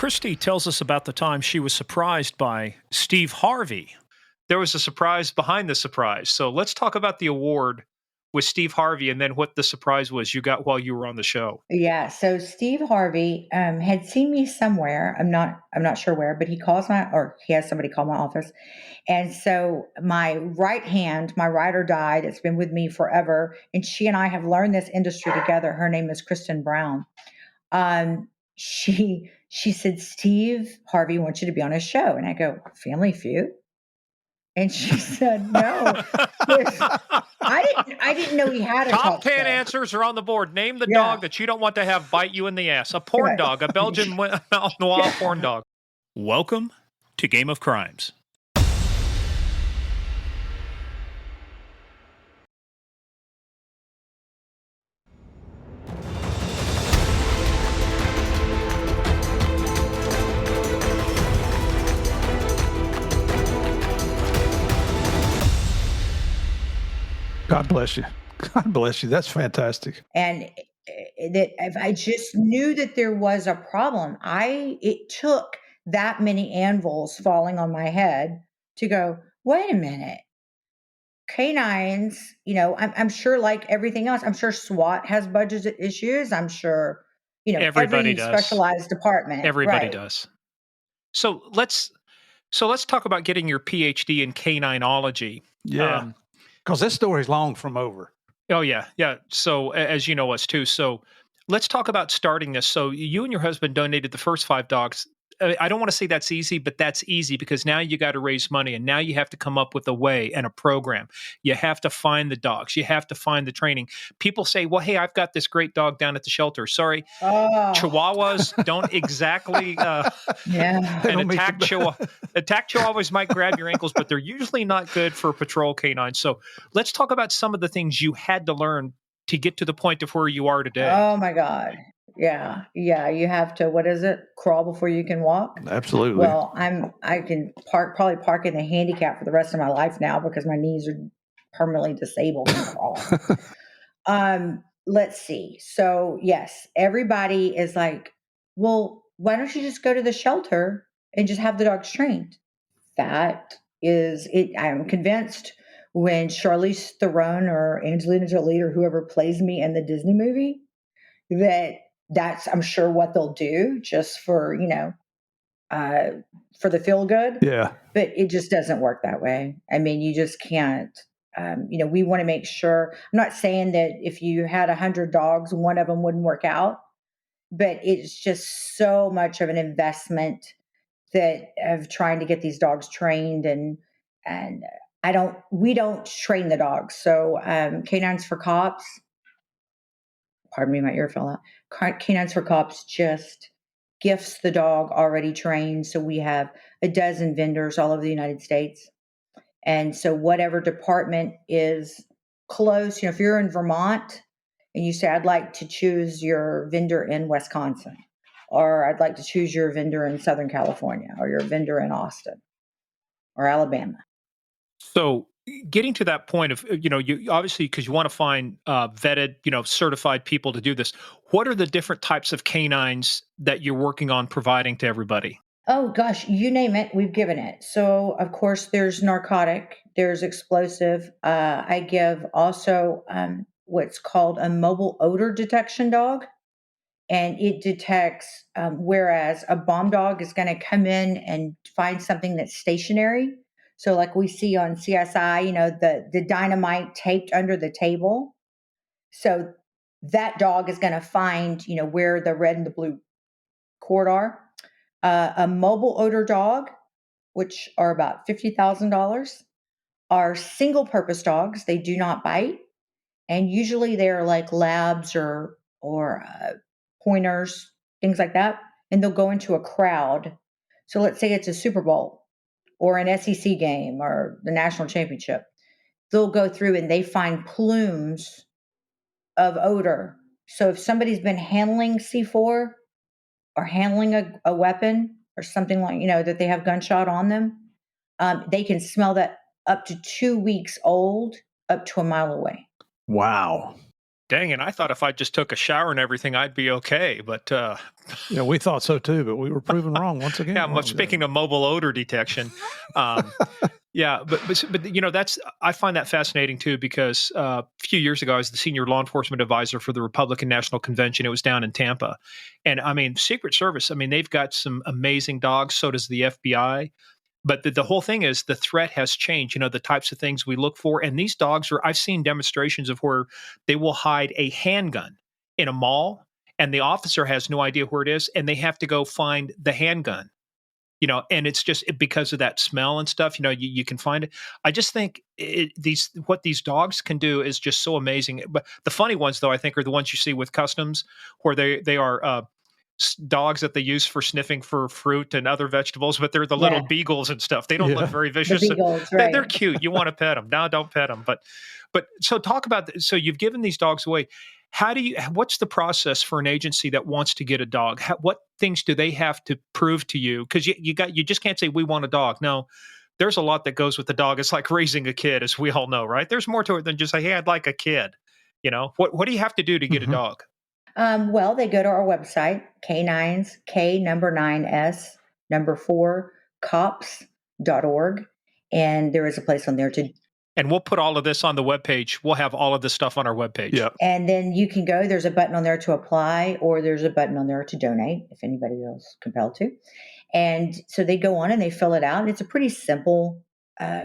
Kristi tells us about the time she was surprised by Steve Harvey. There was a surprise behind the surprise. So let's talk about the award with Steve Harvey and then what the surprise was you got while you were on the show. Yeah. So Steve Harvey had seen me somewhere. I'm not sure where, but he has somebody call my office. And so my right hand, my ride or die that's been with me forever, and she and I have learned this industry together. Her name is Kristen Brown. She said, Steve Harvey wants you to be on his show. And I go, Family Feud? And she said, no. I didn't know he had a Top 10 show. answers are on the board. Name the dog that you don't want to have bite you in the ass. A porn dog, a Belgian Malinois porn dog. Welcome to Game of Crimes. God bless you. God bless you. That's fantastic. And that if I just knew that there was a problem, it took that many anvils falling on my head to go, wait a minute. Canines, I'm sure like everything else, I'm sure SWAT has budget issues. I'm sure, Everybody every does. Specialized department. Everybody does. So let's talk about getting your PhD in caninology. Yeah. Because this story's long from over. Oh, yeah. Yeah. So as you know us too. So let's talk about starting this. So you and your husband donated the first 5 dogs. I don't want to say that's easy, but that's easy because now you got to raise money and now you have to come up with a way and a program. You have to find the dogs. You have to find the training. People say, well, hey, I've got this great dog down at the shelter. Sorry. Chihuahuas don't exactly attack Chihuahuas might grab your ankles, but they're usually not good for patrol canines. So let's talk about some of the things you had to learn to get to the point of where you are today. Oh my God. Yeah. You have to, what is it? Crawl before you can walk? Absolutely. Well, I can probably park in the handicap for the rest of my life now because my knees are permanently disabled from crawling. Let's see. So yes, everybody is like, well, why don't you just go to the shelter and just have the dogs trained? That is it. I'm convinced when Charlize Theron or Angelina Jolie or whoever plays me in the Disney movie, that's I'm sure what they'll do just for, for the feel good. Yeah. But it just doesn't work that way. I mean, you just can't. We want to make sure. I'm not saying that if you had 100 dogs, one of them wouldn't work out, but it's just so much of an investment that of trying to get these dogs trained and we don't train the dogs. So K9s4COPs, pardon me, my ear fell out. K9s4COPs just gifts the dog already trained. So we have a dozen vendors all over the United States. And so whatever department is close, if you're in Vermont and you say, I'd like to choose your vendor in Wisconsin, or I'd like to choose your vendor in Southern California, or your vendor in Austin or Alabama. So getting to that point of, you obviously, because you want to find vetted, certified people to do this, what are the different types of canines that you're working on providing to everybody? Oh, gosh, you name it, we've given it. So, of course, there's narcotic, there's explosive. I give also what's called a mobile odor detection dog. And it detects, whereas a bomb dog is going to come in and find something that's stationary. So like we see on CSI, the dynamite taped under the table. So that dog is going to find, where the red and the blue cord are. A mobile odor dog, which are about $50,000, are single purpose dogs. They do not bite. And usually they're like labs or pointers, things like that. And they'll go into a crowd. So let's say it's a Super Bowl or an SEC game or the national championship. They'll go through and they find plumes of odor. So if somebody's been handling C4 or handling a weapon or something like, that they have gunshot on them, they can smell that up to 2 weeks old, up to a mile away. Wow. Dang it, I thought if I just took a shower and everything, I'd be okay, but, Yeah, we thought so too, but we were proven wrong once yeah, again, I'm weren't we there? speaking of mobile odor detection, um, yeah, but, that's I find that fascinating too because, a few years ago, I was the senior law enforcement advisor for the Republican National Convention. It was down in Tampa, and, I mean, Secret Service, I mean, they've got some amazing dogs, so does the FBI. But the whole thing is the threat has changed, the types of things we look for. And these dogs I've seen demonstrations of where they will hide a handgun in a mall and the officer has no idea where it is and they have to go find the handgun, and it's just because of that smell and stuff, you can find it. I just think what these dogs can do is just so amazing. But the funny ones, though, I think are the ones you see with customs where they are, dogs that they use for sniffing for fruit and other vegetables, but they're the little Yeah, beagles and stuff. They don't look Yeah. very the vicious. beagles, They're right? cute. You want to pet them. No, don't pet them. But so talk about. So you've given these dogs away. What's the process for an agency that wants to get a dog? What things do they have to prove to you? Because you just can't say we want a dog. No, there's a lot that goes with the dog. It's like raising a kid, as we all know, right? There's more to it than just say, hey, I'd like a kid. What do you have to do to get a Mhm. dog? Well, they go to our website, K9s, K number 9S, number 4, cops.org. And there is a place on there to, And we'll put all of this on the webpage. We'll have all of this stuff on our webpage. Yeah. and then you can go, there's a button on there to apply, or there's a button on there to donate if anybody feels compelled to. And so they go on and they fill it out. And it's a pretty simple, uh,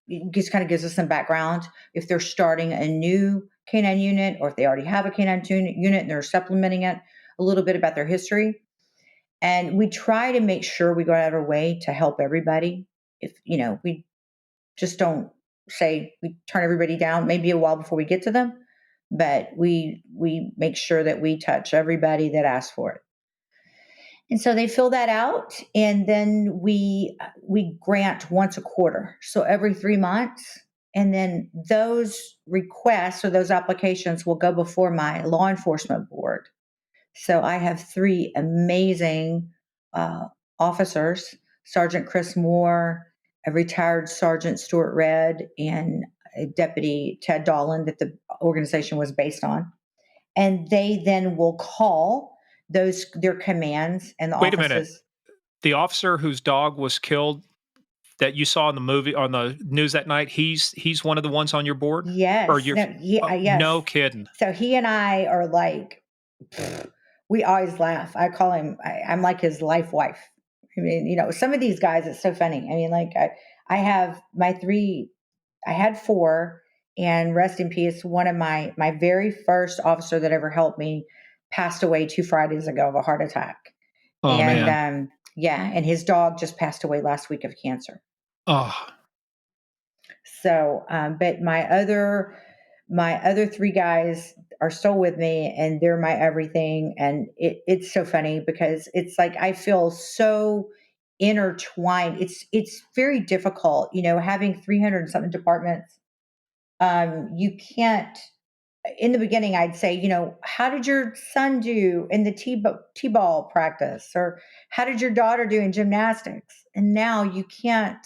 it just kind of gives us some background. If they're starting a new canine unit or if they already have a canine unit and they're supplementing it, a little bit about their history. And we try to make sure we go out of our way to help everybody. If, we just don't say we turn everybody down, maybe a while before we get to them, but we make sure that we touch everybody that asks for it. And so they fill that out, and then we grant once a quarter, so every 3 months. And then those requests or those applications will go before my law enforcement board. So I have three amazing uh, officers: Sergeant Chris Moore, a retired Sergeant Stuart Red, and a Deputy Ted Dolan that the organization was based on. And they then will call their commands and the Wait a minute. offices. The officer whose dog was killed that you saw in the movie on the news that night, he's one of the ones on your board? Or Yes, your no, oh, yes. no kidding. So he and I are like, we always laugh. I call him, I'm like his life wife. I mean, some of these guys, it's so funny. I mean, like I have my three, I had four, and rest in peace. One of my very first officer that ever helped me passed away 2 Fridays ago of a heart attack. Oh, And man. yeah, and his dog just passed away last week of cancer. Oh, So, but my other three guys are still with me, and they're my everything. And it's so funny because it's like I feel so intertwined. It's very difficult, having 300 and something departments. You can't. In the beginning, I'd say, how did your son do in the t-ball practice, or how did your daughter do in gymnastics? And now you can't.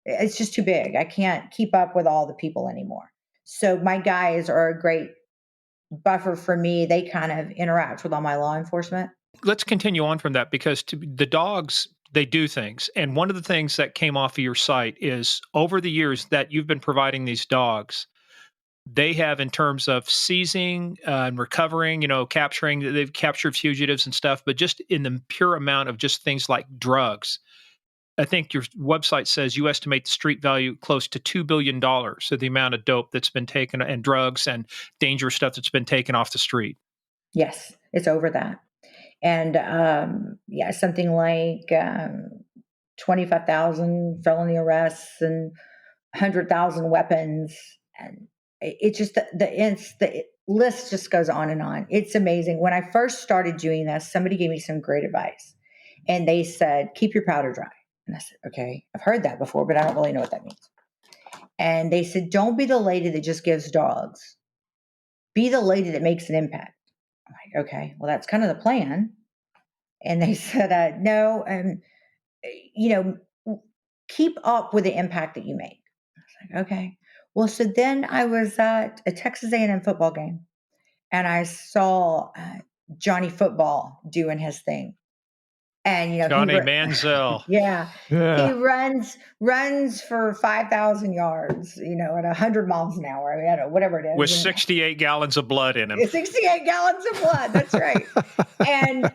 It's just too big. I can't keep up with all the people anymore. So my guys are a great buffer for me. They kind of interact with all my law enforcement. let's continue on from that because the dogs, they do things. And one of the things that came off of your site is over the years that you've been providing these dogs, they have in terms of seizing and recovering, capturing, they've captured fugitives and stuff, but just in the pure amount of just things like drugs. I think your website says you estimate the street value close to $2 billion. So the amount of dope that's been taken and drugs and dangerous stuff that's been taken off the street. Yes, it's over that. And yeah, something like 25,000 felony arrests and 100,000 weapons. And it's just the list just goes on and on. It's amazing. When I first started doing this, somebody gave me some great advice. And they said, keep your powder dry. And I said, okay, I've heard that before, but I don't really know what that means. And they said, don't be the lady that just gives dogs. Be the lady that makes an impact. I'm like, okay, well, that's kind of the plan. And they said, no, you keep up with the impact that you make. I was like, okay. Well, so then I was at a Texas A&M football game, and I saw Johnny Football doing his thing. And, Johnny Manziel. yeah, he Yeah. runs for 5,000 yards, at 100 miles an hour. I mean, I don't know, whatever it With is. 68 gallons of blood in him. 68 gallons of blood. That's right. And,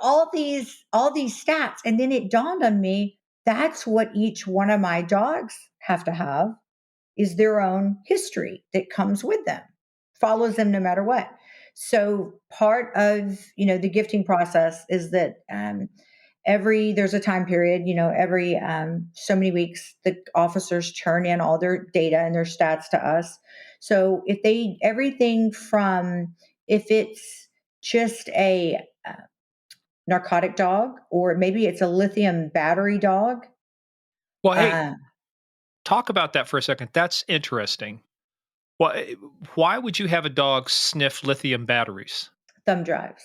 all these stats. And then it dawned on me, that's what each one of my dogs have to have, is their own history that comes with them, follows them no matter what. So part of, the gifting process is that, there's a time period, every so many weeks, the officers turn in all their data and their stats to us. So if it's just a narcotic dog, or maybe it's a lithium battery dog. Well, hey, talk about that for a second. That's interesting. Why would you have a dog sniff lithium batteries? Thumb drives.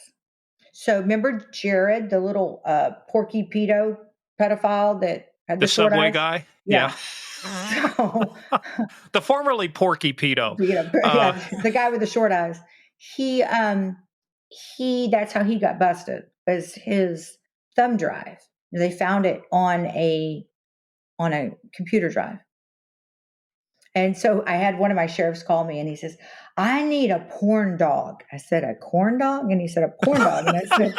So remember Jared, the little porky pedophile that had the The short subway eyes? guy? Yeah. So, The formerly porky pedo. yeah, the guy with the short eyes. He that's how he got busted, was his thumb drive. They found it on a computer drive. And so I had one of my sheriffs call me and he says, I need a porn dog. I said, a corn dog? And he said, a porn dog. And I said,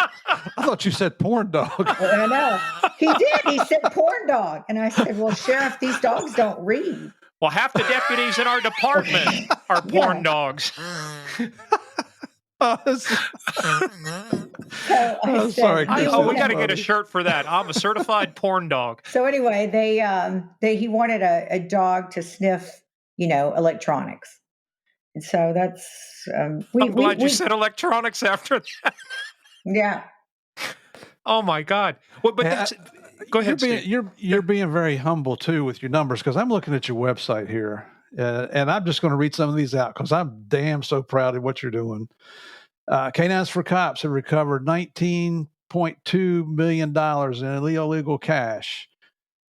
I thought you said porn dog. I know. He did. He said porn dog. And I said, well, Sheriff, these dogs don't read. Well, half the deputies in our department are porn dogs. So I said, sorry, we got to get a shirt for that. I'm a certified porn dog. So anyway, he wanted a dog to sniff, electronics. And so that's I'm glad you said electronics after that. Yeah. Oh my God. Well, but go ahead. You're being very humble too with your numbers, because I'm looking at your website here, and I'm just going to read some of these out because I'm damn so proud of what you're doing. K9s4COPs have recovered $19.2 million in illegal cash,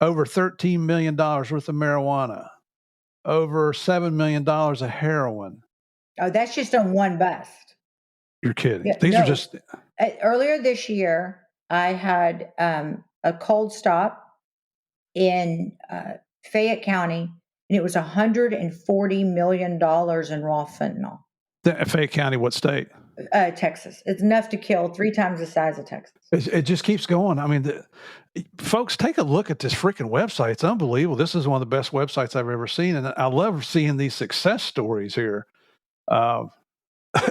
over $13 million worth of marijuana, over $7 million of heroin. Oh, that's just on one bust. You're kidding. Yeah, These are just... Earlier this year, I had a cold stop in Fayette County, and it was $140 million in raw fentanyl. Fayette County, what state? Texas. It's enough to kill 3 times the size of Texas. It just keeps going. I mean, folks, take a look at this freaking website. It's unbelievable. This is one of the best websites I've ever seen, and I love seeing these success stories here.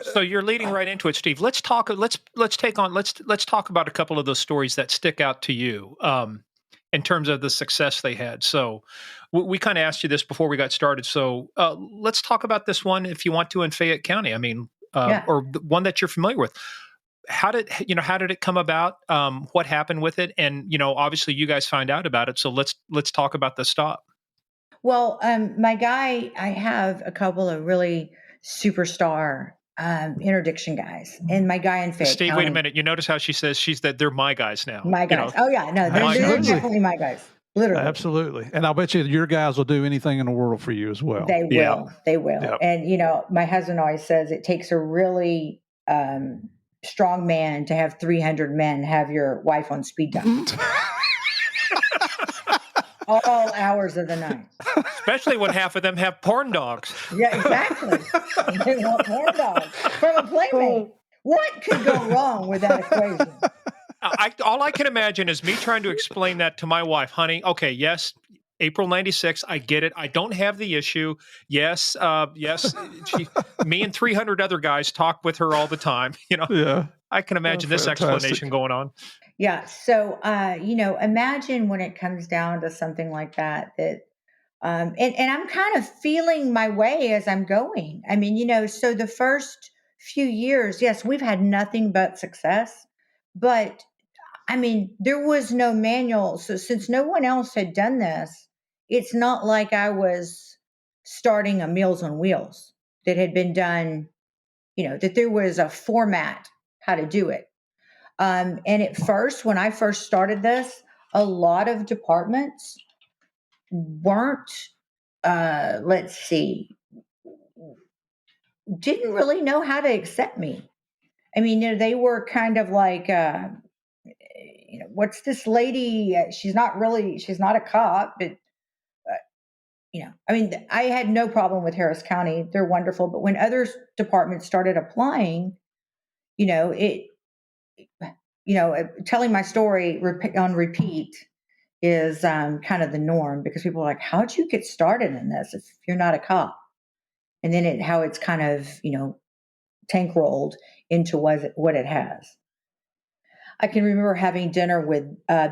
So you're leading right into it, Steve. Let's talk about a couple of those stories that stick out to you in terms of the success they had. So we kind of asked you this before we got started. So let's talk about this one, if you want to, in Fayette County. I mean, or the one that you're familiar with. How did it come about? What happened with it? And obviously you guys find out about it. So let's talk about the stop. Well, my guy, I have a couple of really superstar interdiction guys, and my guy in Fayette Steve, County. wait a minute. You notice how she says they're my guys now. My guys. Oh yeah, no, they're definitely my guys. Literally. Absolutely. And I'll bet you your guys will do anything in the world for you as well. They will. Yeah. They will. Yep. And my husband always says it takes a really strong man to have 300 men have your wife on speed dial. All hours of the night. Especially when half of them have porn dogs. Yeah, exactly. They want porn dogs from a Playmate. What could go wrong with that equation? All I can imagine is me trying to explain that to my wife. Honey, okay, yes, April 96, I get it. I don't have the issue. Yes, me and 300 other guys talk with her all the time. Yeah. I can imagine this explanation going on. Yeah. So, imagine when it comes down to something like that, and I'm kind of feeling my way as I'm going. I mean, so the first few years, yes, we've had nothing but success, but I mean, there was no manual. So since no one else had done this, it's not like I was starting a Meals on Wheels that had been done, that there was a format how to do it. And at first, when I first started this, a lot of departments weren't, let's see, didn't really know how to accept me. I mean, they were kind of like, what's this lady? She's not a cop, but I mean, I had no problem with Harris County. They're wonderful. But when other departments started applying, it, telling my story on repeat is kind of the norm, because people are like, how'd you get started in this if you're not a cop? And then how it's kind of, tank rolled into what it has. I can remember having dinner with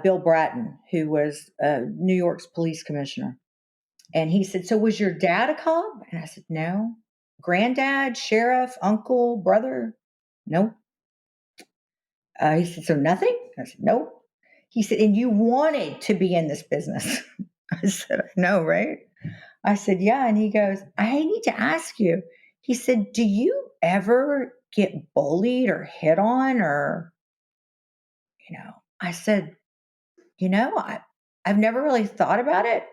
Bill Bratton, who was New York's police commissioner. And he said, so was your dad a cop? And I said, no. Granddad, sheriff, uncle, brother? No. He said, so nothing? I said, nope. He said, and you wanted to be in this business? I said, I know, right? I said, yeah. And he goes, I need to ask you. He said, do you ever get bullied or hit on or, I said, I've never really thought about it,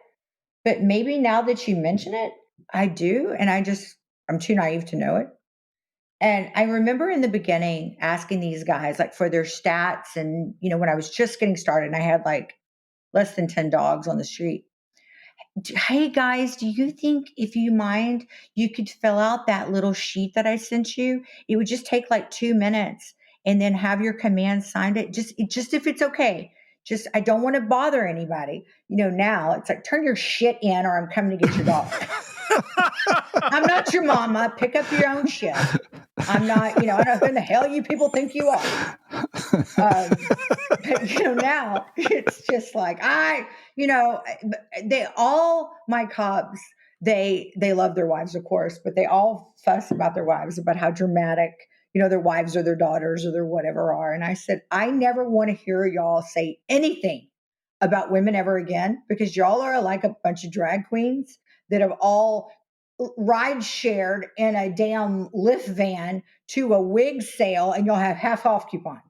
but maybe now that you mention it, I do. And I'm too naive to know it. And I remember in the beginning asking these guys like for their stats. And, when I was just getting started and I had like less than 10 dogs on the street. Hey guys, do you think, if you mind, you could fill out that little sheet that I sent you? It would just take like 2 minutes, and then have your command signed it. Just if it's okay. Just, I don't want to bother anybody. Now it's like, turn your shit in or I'm coming to get your dog. I'm not your mama. Pick up your own shit. I'm not, I don't know who the hell you people think you are. But, now it's just like, my cops, they love their wives, of course, but they all fuss about their wives, about how dramatic, their wives or their daughters or their whatever are. And I said, I never want to hear y'all say anything about women ever again, because y'all are like a bunch of drag queens that have all ride shared in a damn Lyft van to a wig sale, and you'll have half off coupons.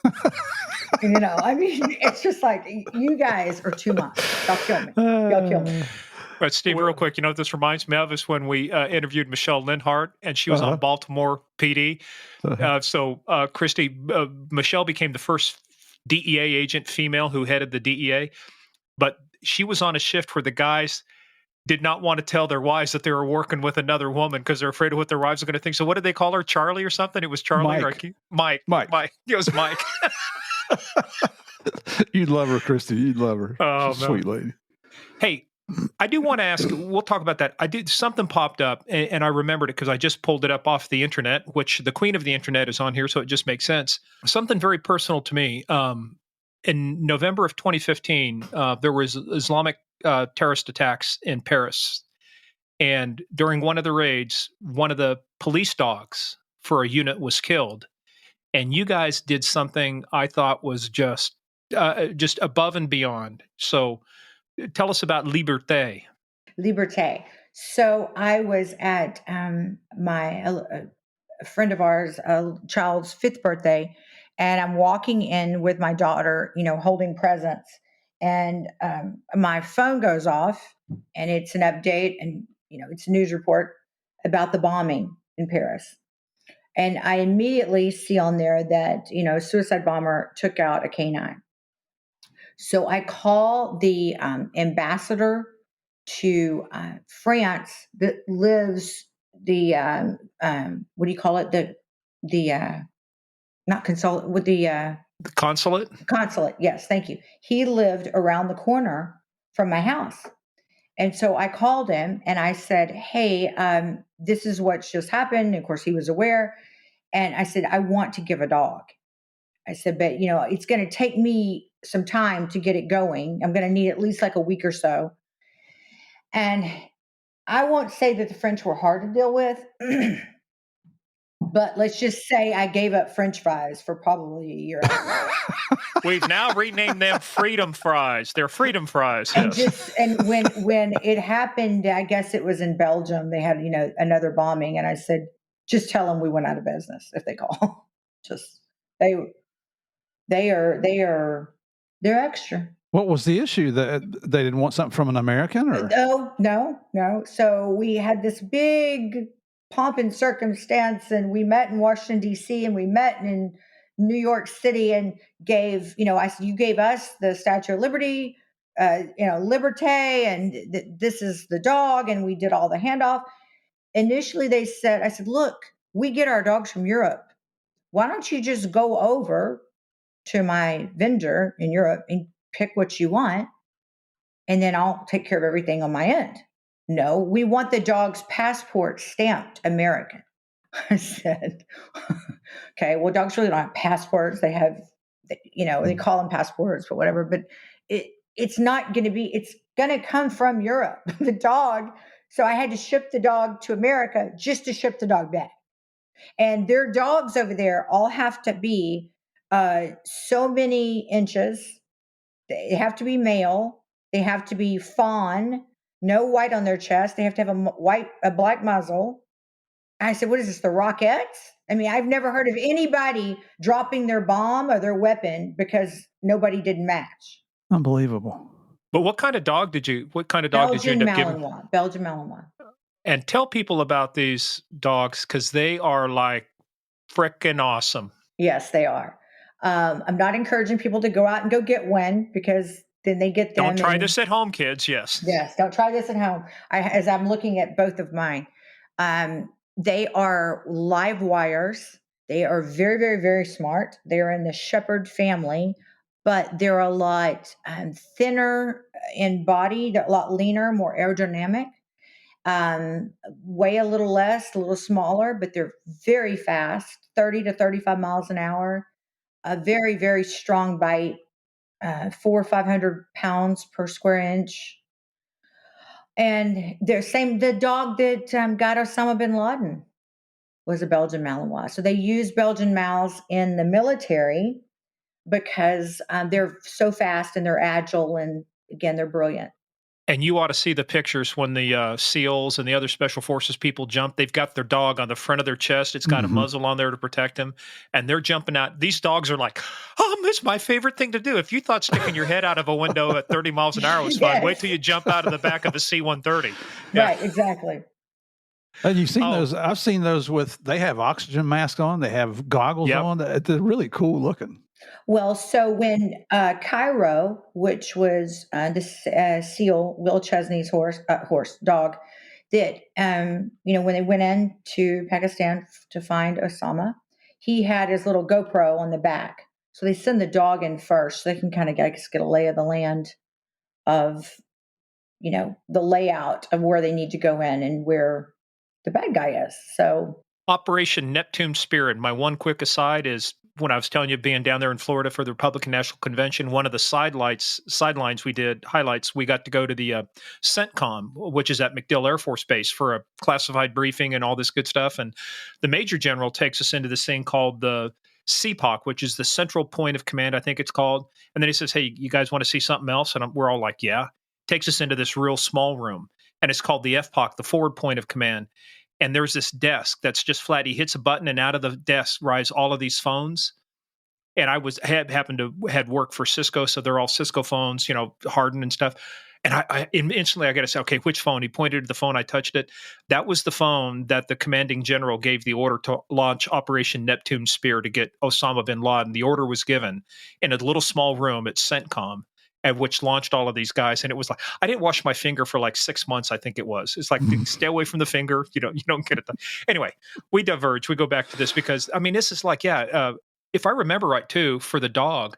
I mean, it's just like, you guys are too much. Y'all kill me. Y'all kill me. But Steve, real quick, what this reminds me of is when we interviewed Michelle Linhart, and she was on Baltimore PD. So Kristi, Michelle became the first DEA agent female who headed the DEA, but she was on a shift where the guys did not want to tell their wives that they were working with another woman because they're afraid of what their wives are going to think. So what did they call her? Charlie or something? It was Charlie. Mike. It was Mike. You'd love her, Kristi. You'd love her. Oh, sweet lady. Hey, I do want to ask, we'll talk about that. Something popped up and I remembered it because I just pulled it up off the internet, which the queen of the internet is on here. So it just makes sense. Something very personal to me. In November of 2015, there was Islamic terrorist attacks in Paris. And during one of the raids, one of the police dogs for a unit was killed. And you guys did something I thought was just above and beyond. So tell us about Liberté. Liberté. So I was at a friend of ours, a child's 5th birthday, and I'm walking in with my daughter, holding presents. And my phone goes off, and it's an update, and it's a news report about the bombing in Paris. And I immediately see on there that a suicide bomber took out a K9. So I call the ambassador to France that lives the what do you call it, the not consulate, with the consulate. Consulate, yes, thank you. He lived around the corner from my house. And so I called him and I said, hey, this is what's just happened. Of course, he was aware. And I said, I want to give a dog. I said, but it's going to take me some time to get it going. I'm going to need at least like a week or so. And I won't say that the French were hard to deal with, but let's just say I gave up French fries for probably a year. We've now renamed them freedom fries. They're freedom fries. Yes. And when it happened, I guess it was in Belgium, they had, another bombing. And I said, just tell them we went out of business if they call. They're extra. What was the issue? That they didn't want something from an American, or? No. So we had this big pomp and circumstance, and we met in Washington D.C. and we met in New York City and gave, I said, you gave us the Statue of Liberty, Liberté, and this is the dog, and we did all the handoff. Initially, I said, look, we get our dogs from Europe. Why don't you just go over to my vendor in Europe and pick what you want, and then I'll take care of everything on my end? No, we want the dog's passport stamped American. I said, okay, well, dogs really don't have passports. They have, they call them passports or whatever, but it's not going to be, it's going to come from Europe, the dog. So I had to ship the dog to America just to ship the dog back. And their dogs over there all have to be so many inches. They have to be male. They have to be fawn, no white on their chest. They have to have a black muzzle. I said, what is this, the Rockettes? I mean, I've never heard of anybody dropping their bomb or their weapon because nobody didn't match. Unbelievable. But what kind of dog did you end up giving? Belgian Malinois. And tell people about these dogs, because they are like frickin' awesome. Yes, they are. I'm not encouraging people to go out and go get one, because then they get them. Don't try this at home, kids. Yes. Yes, don't try this at home. As I'm looking at both of mine, they are live wires. They are very, very, very smart. They're in the Shepherd family, but they're a lot thinner in body, a lot leaner, more aerodynamic. Weigh a little less, a little smaller, but they're very fast, 30 to 35 miles an hour. A very, very strong bite, 400 or 500 pounds per square inch. And the dog that got Osama bin Laden was a Belgian Malinois. So they use Belgian Mals in the military because they're so fast and they're agile, and again, they're brilliant. And you ought to see the pictures when the SEALs and the other special forces people jump. They've got their dog on the front of their chest. It's got a muzzle on there to protect them. And they're jumping out. These dogs are like, it's my favorite thing to do. If you thought sticking your head out of a window at 30 miles an hour was fun, Yes. Wait till you jump out of the back of a C-130. Yeah. Right, exactly. And you've seen those. I've seen those they have oxygen masks on. They have goggles on. They're really cool looking. Well, so when Cairo, which was the SEAL Will Chesney's dog, that when they went into Pakistan to find Osama, he had his little GoPro on the back. So they send the dog in first, so they can kind of get a lay of the land of, the layout of where they need to go in and where the bad guy is. So Operation Neptune Spirit. My one quick aside is, when I was telling you being down there in Florida for the Republican National Convention, one of the highlights we got to go to the CENTCOM, which is at MacDill Air Force Base, for a classified briefing and all this good stuff. And the Major General takes us into this thing called the CPOC, which is the Central Point of Command, I think it's called. And then he says, hey, you guys want to see something else? And we're all like, yeah. Takes us into this real small room, and it's called the FPOC, the Forward Point of Command. And there's this desk that's just flat. He hits a button, and out of the desk rise all of these phones. And I had worked for Cisco, so they're all Cisco phones, hardened and stuff. And I instantly got to say, okay, which phone? He pointed to the phone. I touched it. That was the phone that the commanding general gave the order to launch Operation Neptune Spear to get Osama bin Laden. The order was given in a little small room at CENTCOM, at which launched all of these guys. And it was like, I didn't wash my finger for like 6 months, I think it was. It's like, stay away from the finger. You don't get it done. Anyway, we diverge. We go back to this because, this is like, if I remember right too, for the dog,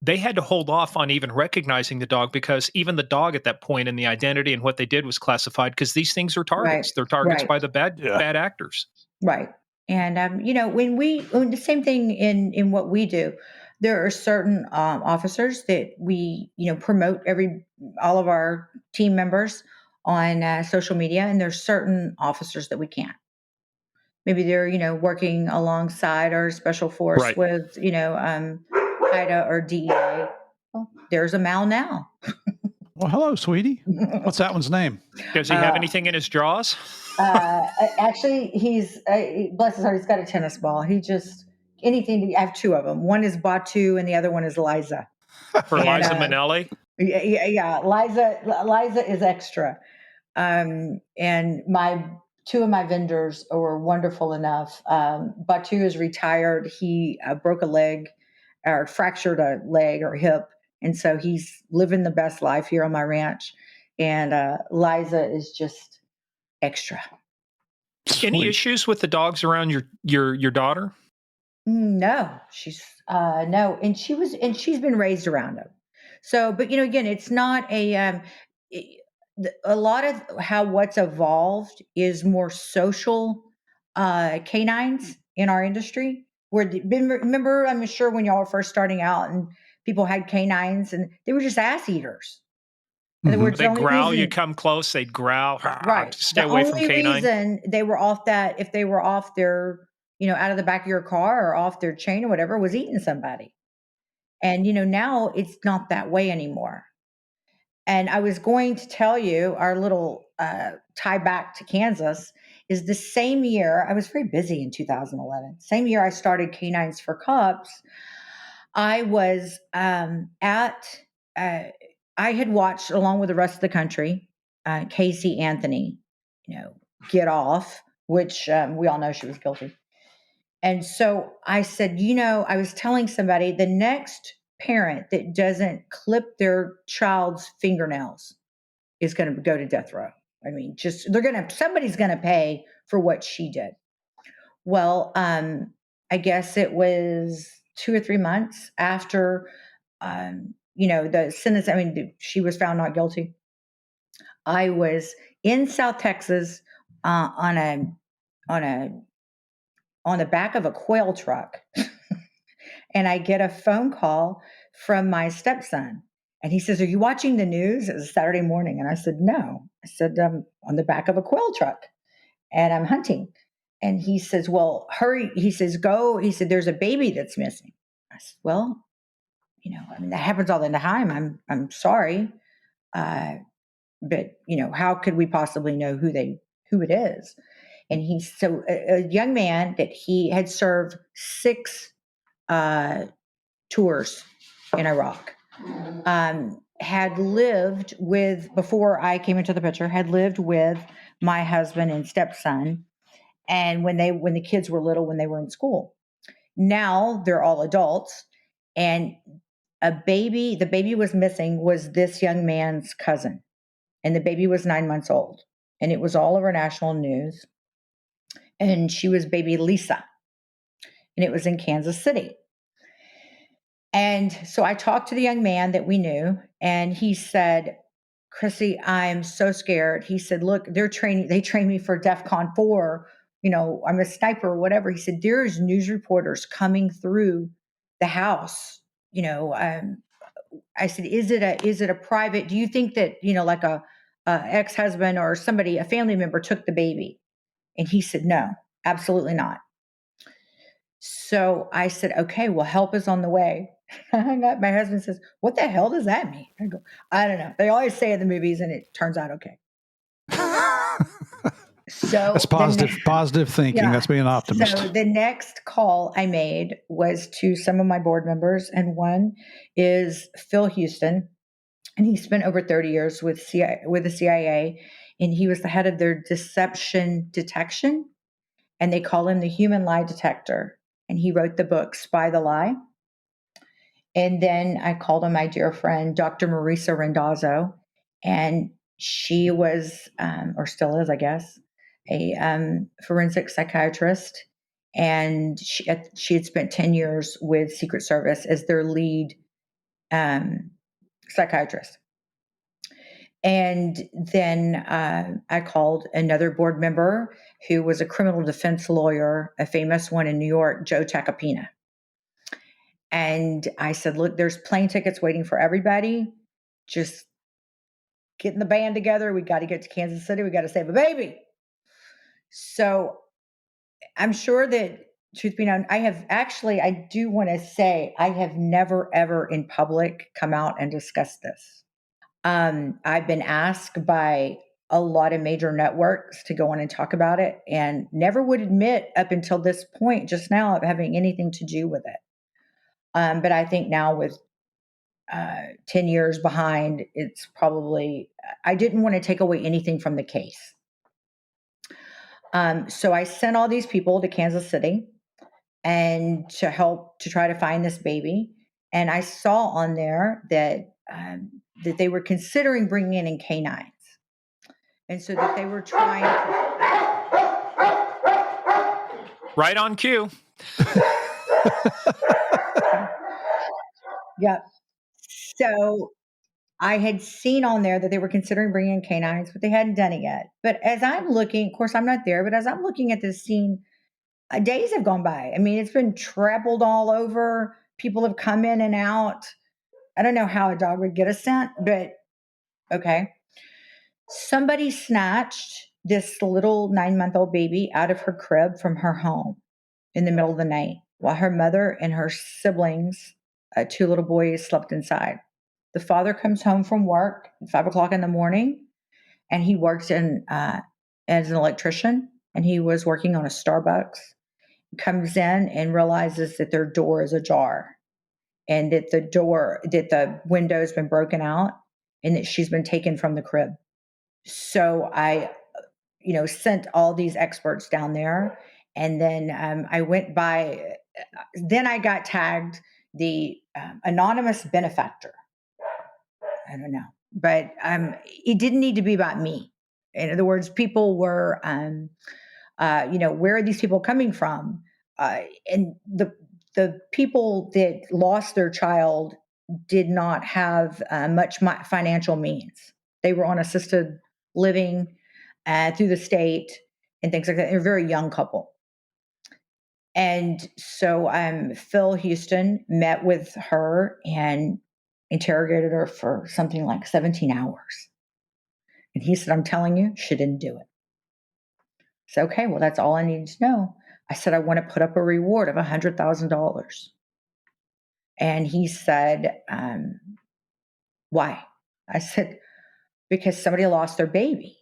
they had to hold off on even recognizing the dog, because even the dog at that point and the identity and what they did was classified, because these things are targets. Right. They're targets by the bad actors. Right. And, when the same thing in what we do, there are certain officers that we, promote all of our team members on social media, and there's certain officers that we can't. Maybe they're, working alongside our special force with, HIDA or DEA. Well, there's a Mal now. Well, hello, sweetie. What's that one's name? Does he have anything in his jaws? Actually, he's bless his heart. He's got a tennis ball. He just anything. I have two of them. One is Batu, and the other one is Liza. For Liza Minnelli. Yeah. Liza is extra. And my two of my vendors were wonderful enough. Batu is retired. He broke a leg or fractured a leg or hip. And so he's living the best life here on my ranch. And Liza is just extra. Any Sweet. issues with the dogs around your daughter? No, she's no, and she's been raised around them. So, but again, it's not i- a lot of how what's evolved is more social canines in our industry. Remember, I'm sure when y'all were first starting out and people had canines and they were just ass eaters. In other Mhm. words, the They only growl, you reason come close, they'd growl. right. Stay The away from only canine. reason they were off that, if they were off their, out of the back of your car or off their chain or whatever, was eating somebody. And, now it's not that way anymore. And I was going to tell you our little tie back to Kansas is the same year. I was very busy in 2011. Same year I started K9s4COPs. I was I had watched along with the rest of the country, Casey Anthony, get off, which we all know she was guilty. And so I said, I was telling somebody the next parent that doesn't clip their child's fingernails is going to go to death row. I mean, just somebody's going to pay for what she did. Well, I guess it was 2 or 3 months after, the sentence. I mean, she was found not guilty. I was in South Texas on the back of a quail truck, and I get a phone call from my stepson. And he says, "Are you watching the news?" It was Saturday morning. And I said, "No." I said, "I'm on the back of a quail truck and I'm hunting." And he says, "Well, hurry." He says, "Go." He said, "There's a baby that's missing." I said, "Well, I mean, that happens all the time. I'm sorry. Uh, but how could we possibly know who it is?" And he's so a young man that he had served 6 tours in Iraq. Had lived with, before I came into the picture, had lived with my husband and stepson. And when the kids were little, when they were in school, now they're all adults. And the baby was missing was this young man's cousin. And the baby was 9 months old. And it was all over national news. And she was baby Lisa. And it was in Kansas City. And so I talked to the young man that we knew, and he said, "Kristi, I'm so scared." He said, "Look, they train me for DEFCON 4. I'm a sniper or whatever." He said, "There's news reporters coming through the house." I said, "Is it a private? Do you think that, like a ex-husband or somebody, a family member took the baby?" And he said, "No, absolutely not." So I said, "Okay, well, help is on the way." I hung up. My husband says, "What the hell does that mean?" I go, "I don't know. They always say in the movies, and it turns out okay." That's So positive thinking. yeah. That's being an So optimist. the next call I made was to some of my board members, and one is Phil Houston, and he spent over 30 years with the CIA, and he was the head of their deception detection, and they call him the human lie detector. And he wrote the book Spy the Lie. And then I called on my dear friend, Dr. Marisa Randazzo, and she was, or still is, I guess, a forensic psychiatrist. And she had spent 10 years with Secret Service as their lead psychiatrist. And then I called another board member who was a criminal defense lawyer, a famous one in New York, Joe Tacopina. And I said, "Look, there's plane tickets waiting for everybody. Just getting the band together. We got to get to Kansas City. We got to save a baby." So I'm sure that, truth be known, I do want to say, I have never, ever in public come out and discussed this. I've been asked by a lot of major networks to go on and talk about it, and never would admit up until this point just now of having anything to do with it. But I think now with 10 years behind, it's probably, I didn't want to take away anything from the case. So I sent all these people to Kansas City and to help to try to find this baby. And I saw on there that they were considering bringing in K9s, and so that they were trying to. Right on cue. Yep. So I had seen on there that they were considering bringing in K9s, but they hadn't done it yet. But as I'm looking, of course, I'm not there, but as I'm looking at this scene, days have gone by. I mean, it's been trampled all over. People have come in and out. I don't know how a dog would get a scent, but okay. Somebody snatched this little 9-month-old baby out of her crib from her home in the middle of the night while her mother and her siblings, 2 little boys, slept inside. The father comes home from work at 5 o'clock in the morning, and he works as an electrician, and he was working on a Starbucks. He comes in and realizes that their door is ajar, and that the window's been broken out, and that she's been taken from the crib. So I, sent all these experts down there, and then I went by. Then I got tagged the anonymous benefactor. I don't know, but it didn't need to be about me. In other words, people were, where are these people coming from? And the people that lost their child did not have much financial means. They were on assisted living through the state and things like that. They're a very young couple. And so Phil Houston met with her and interrogated her for something like 17 hours. And he said, I'm telling you, she didn't do it. So, okay, well, that's all I need to know. I said, I want to put up a reward of $100,000. And he said, why? I said, because somebody lost their baby.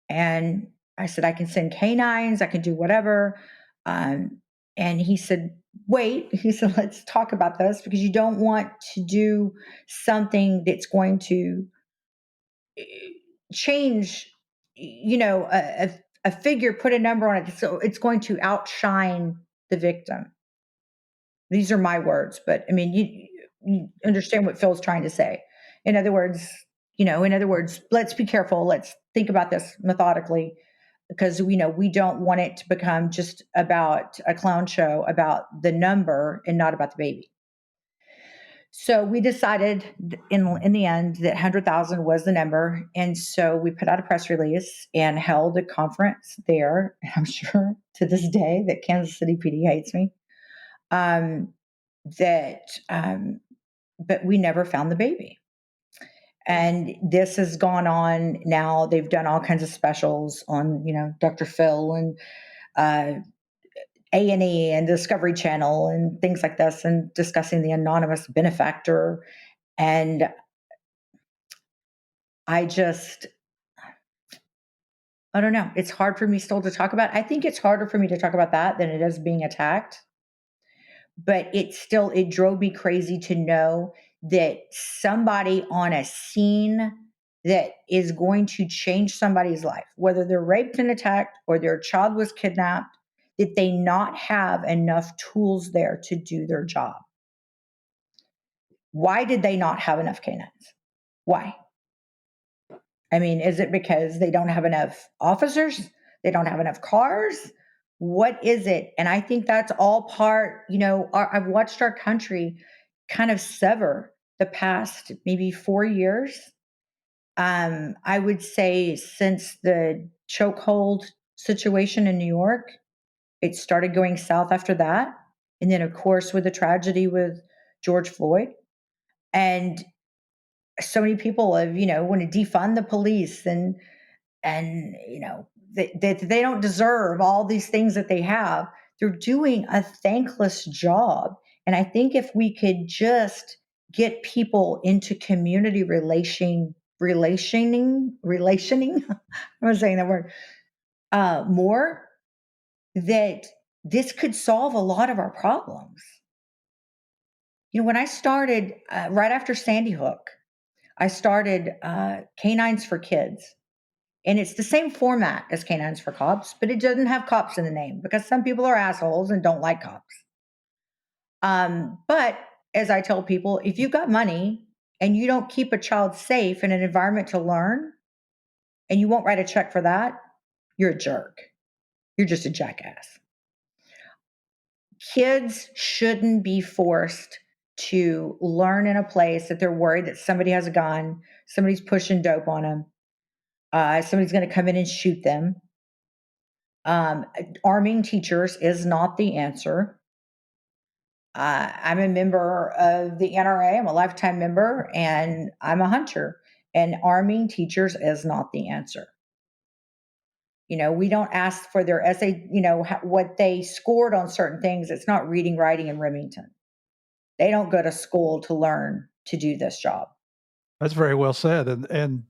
And I said, I can send canines, I can do whatever. And he said, wait, he said, let's talk about this, because you don't want to do something that's going to change, a figure, put a number on it. So it's going to outshine the victim. These are my words, but I mean, you understand what Phil's trying to say. In other words, let's be careful. Let's think about this methodically, because we don't want it to become just about a clown show about the number and not about the baby. So we decided in the end that 100,000 was the number, and so we put out a press release and held a conference there. And I'm sure to this day that Kansas City PD hates me. But we never found the baby. And this has gone on now. They've done all kinds of specials on, Dr. Phil and A&E and Discovery Channel and things like this, and discussing the anonymous benefactor. And I don't know. It's hard for me still to talk about. I think it's harder for me to talk about that than it is being attacked. But it drove me crazy to know that somebody on a scene that is going to change somebody's life, whether they're raped and attacked or their child was kidnapped, that they not have enough tools there to do their job. Why did they not have enough canines? Why? I mean, is it because they don't have enough officers? They don't have enough cars? What is it? And I think that's all part, I've watched our country kind of sever the past maybe 4 years. I would say since the chokehold situation in New York, it started going south after that. And then, of course, with the tragedy with George Floyd. And so many people have, want to defund the police and they don't deserve all these things that they have. They're doing a thankless job. And I think if we could just get people into community relationing, I'm saying that word, more, that this could solve a lot of our problems. When I started right after Sandy Hook, I started K9s4KIDs. And it's the same format as Canines for Cops, but it doesn't have cops in the name because some people are assholes and don't like cops. But as I tell people, if you've got money and you don't keep a child safe in an environment to learn, and you won't write a check for that, you're a jerk. You're just a jackass. Kids shouldn't be forced to learn in a place that they're worried that somebody has a gun, somebody's pushing dope on them, somebody's going to come in and shoot them. Arming teachers is not the answer. I'm a member of the NRA. I'm a lifetime member, and I'm a hunter. And arming teachers is not the answer. We don't ask for their essay, what they scored on certain things. It's not reading, writing, and Remington. They don't go to school to learn to do this job. That's very well said. And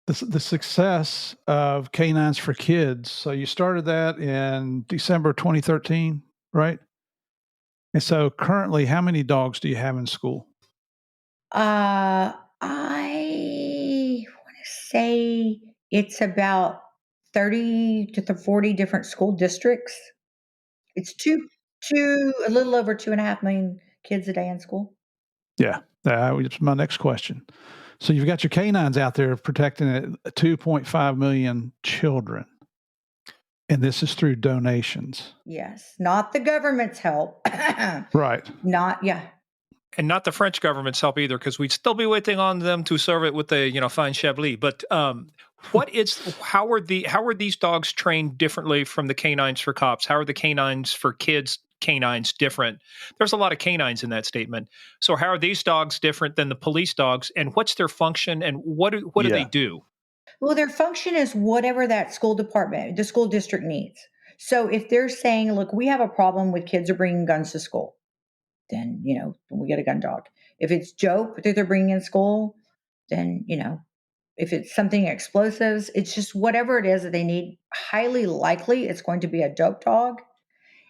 the success of K9s4KIDs. So you started that in December 2013, right? And so currently, how many dogs do you have in school? I want to say it's about 30 to 40 different school districts. It's a little over 2.5 million kids a day in school. Yeah, that was my next question. So you've got your canines out there protecting 2.5 million children. And this is through donations. Yes, not the government's help. Right. And not the French government's help either, because we'd still be waiting on them to serve it with the fine Chablis. But how are these dogs trained differently from the canines for cops? How are the canines for kids canines different? There's a lot of canines in that statement. So how are these dogs different than the police dogs? And what's their function? And what do they do? Well, their function is whatever that school department, the school district needs. So if they're saying, look, we have a problem with kids are bringing guns to school, then, we get a gun dog. If it's dope that they're bringing in school, then, if it's something explosives, it's just whatever it is that they need. Highly likely it's going to be a dope dog.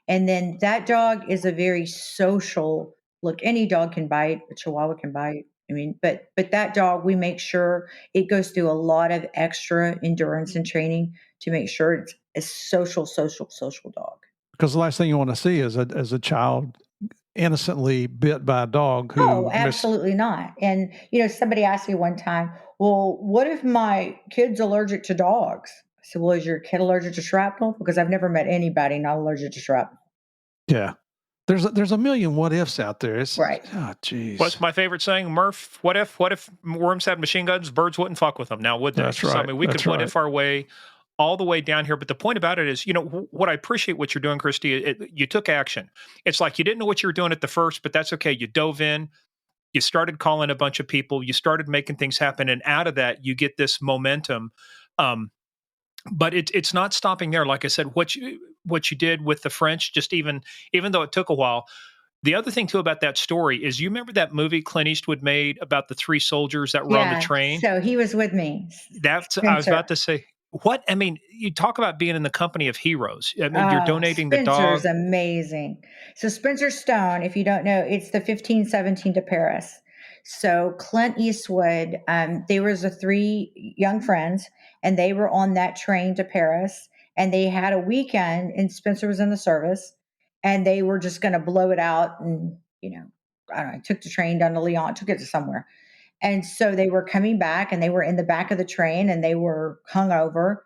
And then that dog is a very social look. Any dog can bite, a Chihuahua can bite. I mean, but that dog, we make sure it goes through a lot of extra endurance and training to make sure it's a social dog. Because the last thing you want to see is a child innocently bit by a dog who Oh, absolutely not. And somebody asked me one time, well, what if my kid's allergic to dogs? I said, well, is your kid allergic to shrapnel? Because I've never met anybody not allergic to shrapnel. Yeah. There's a million what ifs out there. It's right. Oh, geez. What's my favorite saying? Murph, what if worms had machine guns, birds wouldn't fuck with them? Now, would they? That's right. So, I mean, we could what if our way all the way down here. But the point about it is, what I appreciate what you're doing, Kristi, you took action. It's like you didn't know what you were doing at the first, but that's okay. You dove in. You started calling a bunch of people. You started making things happen. And out of that, you get this momentum. But it's not stopping there. Like I said, what you did with the French, just even though it took a while. The other thing too about that story is, you remember that movie Clint Eastwood made about the 3 soldiers that were on the train? So he was with me. I was about to say, what? I mean, you talk about being in the company of heroes. I mean, you're donating the dog. Spencer's amazing. So Spencer Stone, if you don't know, it's the 1517 to Paris. So Clint Eastwood, there was 3 young friends, and they were on that train to Paris, and they had a weekend, and Spencer was in the service, and they were just going to blow it out. And, I don't know, took the train down to Lyon, took it to somewhere. And so they were coming back, and they were in the back of the train, and they were hungover,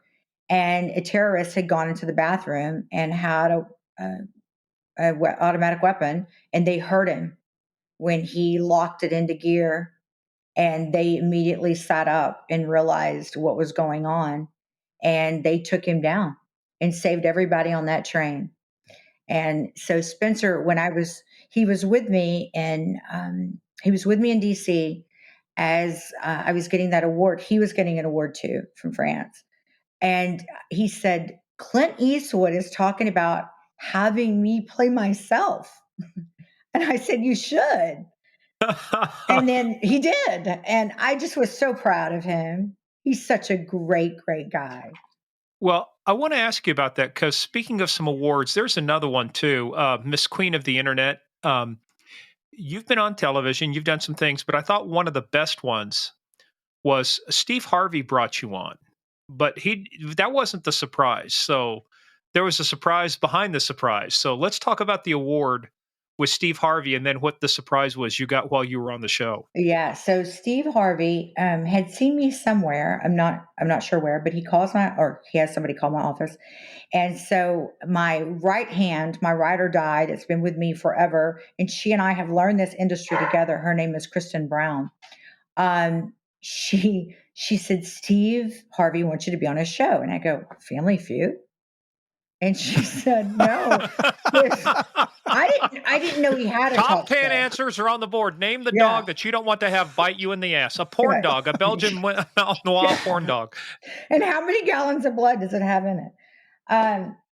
and a terrorist had gone into the bathroom and had a automatic weapon, and they heard him when he locked it into gear, and they immediately sat up and realized what was going on, and they took him down and saved everybody on that train. And so Spencer, he was with me, and he was with me in DC as I was getting that award. He was getting an award too from France. And he said, Clint Eastwood is talking about having me play myself. And I said, you should. And then he did. And I just was so proud of him. He's such a great, great guy. Well, I want to ask you about that, because speaking of some awards, there's another one too, Miss Queen of the Internet. You've been on television, you've done some things, but I thought one of the best ones was Steve Harvey brought you on. but that wasn't the surprise. So there was a surprise behind the surprise. So let's talk about the award with Steve Harvey and then what the surprise was you got while you were on the show. Yeah. So Steve Harvey had seen me somewhere. I'm not sure where, but he has somebody call my office. And so my right hand, my ride or die that's been with me forever, and she and I have learned this industry together. Her name is Kristen Brown. She said, Steve Harvey wants you to be on his show. And I go, Family Feud? And she said, no. I didn't know he had a Top talk 10 show. answers are on the board. Name the Yeah. dog that you don't want to have bite you in the ass. A porn Right. dog, a Belgian noir porn dog. And how many gallons of blood does it have in it?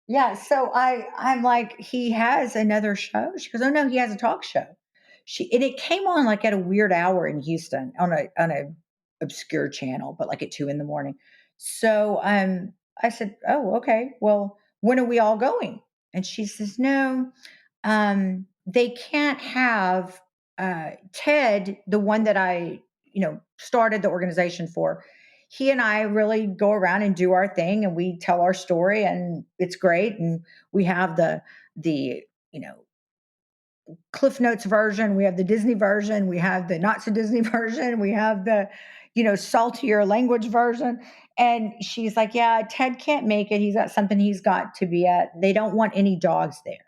Yeah. So I'm like, he has another show. She goes, oh no, he has a talk show. And it came on like at a weird hour in Houston on a obscure channel, but like at 2 a.m. So I said, oh, okay. Well, when are we all going? And she says, no, they can't have Ted, the one that I, started the organization for. He and I really go around and do our thing and we tell our story and it's great. And we have the, Cliff Notes version, we have the Disney version, we have the not so Disney version, we have the, saltier language version. And she's like, yeah, Ted can't make it. He's got something he's got to be at. They don't want any dogs there.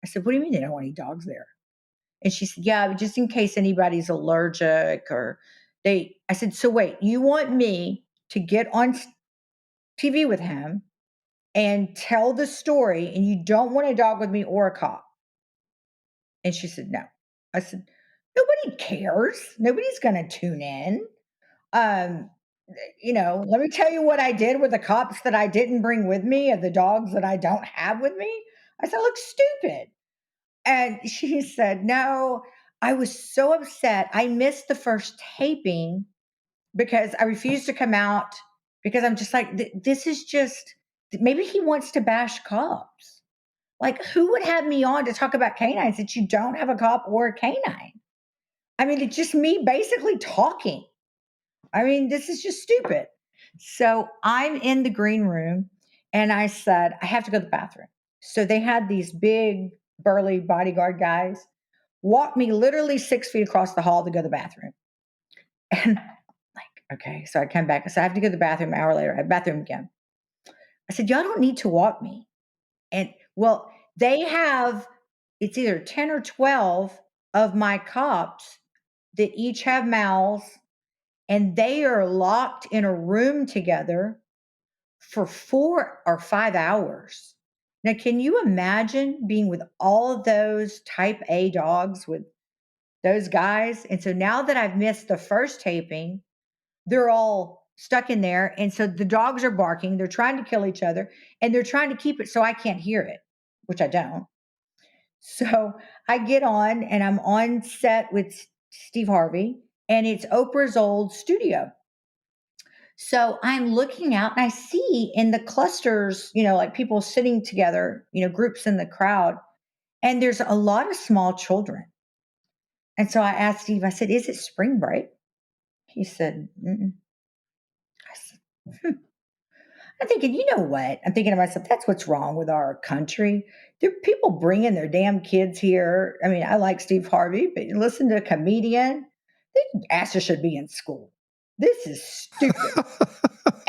I said, what do you mean they don't want any dogs there? And she said, yeah, just in case anybody's allergic I said, so wait, you want me to get on TV with him and tell the story and you don't want a dog with me or a cop? And she said, no. I said, nobody cares. Nobody's going to tune in. Let me tell you what I did with the cops that I didn't bring with me and the dogs that I don't have with me. I said, I look stupid. And she said, no, I was so upset. I missed the first taping because I refused to come out because I'm just like, this is just, maybe he wants to bash cops. Like, who would have me on to talk about canines that you don't have a cop or a canine? I mean, it's just me basically talking. I mean, this is just stupid. So I'm in the green room and I said, I have to go to the bathroom. So they had these big, burly bodyguard guys walk me literally 6 feet across the hall to go to the bathroom. And okay. So I come back. I said, I have to go to the bathroom. An hour later, I have bathroom again. I said, y'all don't need to walk me. And well, they have, it's either 10 or 12 of my cops that each have mouths and they are locked in a room together for 4 or 5 hours. Now, can you imagine being with all of those type A dogs with those guys? And so now that I've missed the first taping, they're all stuck in there. And so the dogs are barking. They're trying to kill each other and they're trying to keep it so I can't hear it, which I don't. So I get on and I'm on set with Steve Harvey and it's Oprah's old studio. So I'm looking out and I see in the clusters, like people sitting together, groups in the crowd, and there's a lot of small children. And so I asked Steve, I said, is it spring break? He said, mm-mm. I said, I'm thinking, you know what? I'm thinking to myself, that's what's wrong with our country. There are people bringing their damn kids here. I mean, I like Steve Harvey, but you listen to a comedian, their asses should be in school. This is stupid.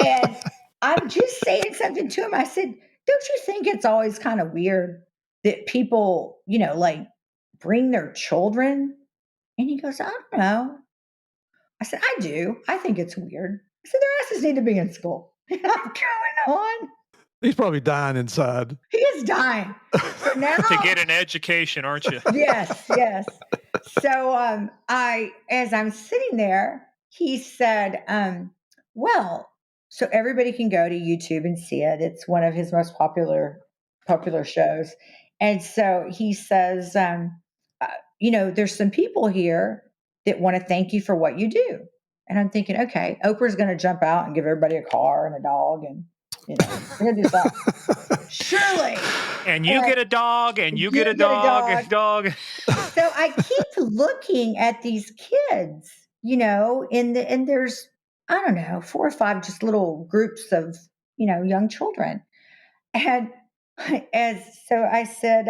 And I'm just saying something to him. I said, don't you think it's always kind of weird that people, like bring their children? And he goes, I don't know. I said, I do. I think it's weird. I said, their asses need to be in school. And I'm going on. He's probably dying inside. He is dying. So now to get an education, aren't you? Yes. So as I'm sitting there, he said, well, so everybody can go to YouTube and see it. It's one of his most popular shows. And so he says, there's some people here that want to thank you for what you do. And I'm thinking, okay, Oprah's going to jump out and give everybody a car and a dog and, we're going to do something. Surely. And you get a dog and you get a dog and dog. So I keep looking at these kids, and there's I don't know, 4 or 5 just little groups of, young children. And as so I said,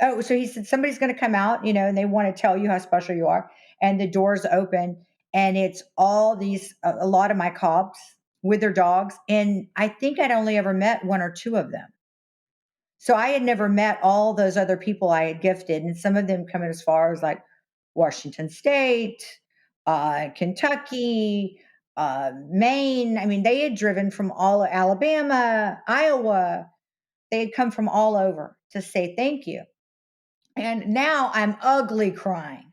oh, so he said, somebody's going to come out, and they want to tell you how special you are. And the doors open, and it's all these, a lot of my cops with their dogs. And I think I'd only ever met 1 or 2 of them. So I had never met all those other people I had gifted. And some of them coming as far as like Washington State, Kentucky, Maine. I mean, they had driven from all of Alabama, Iowa. They had come from all over to say thank you. And now I'm ugly crying.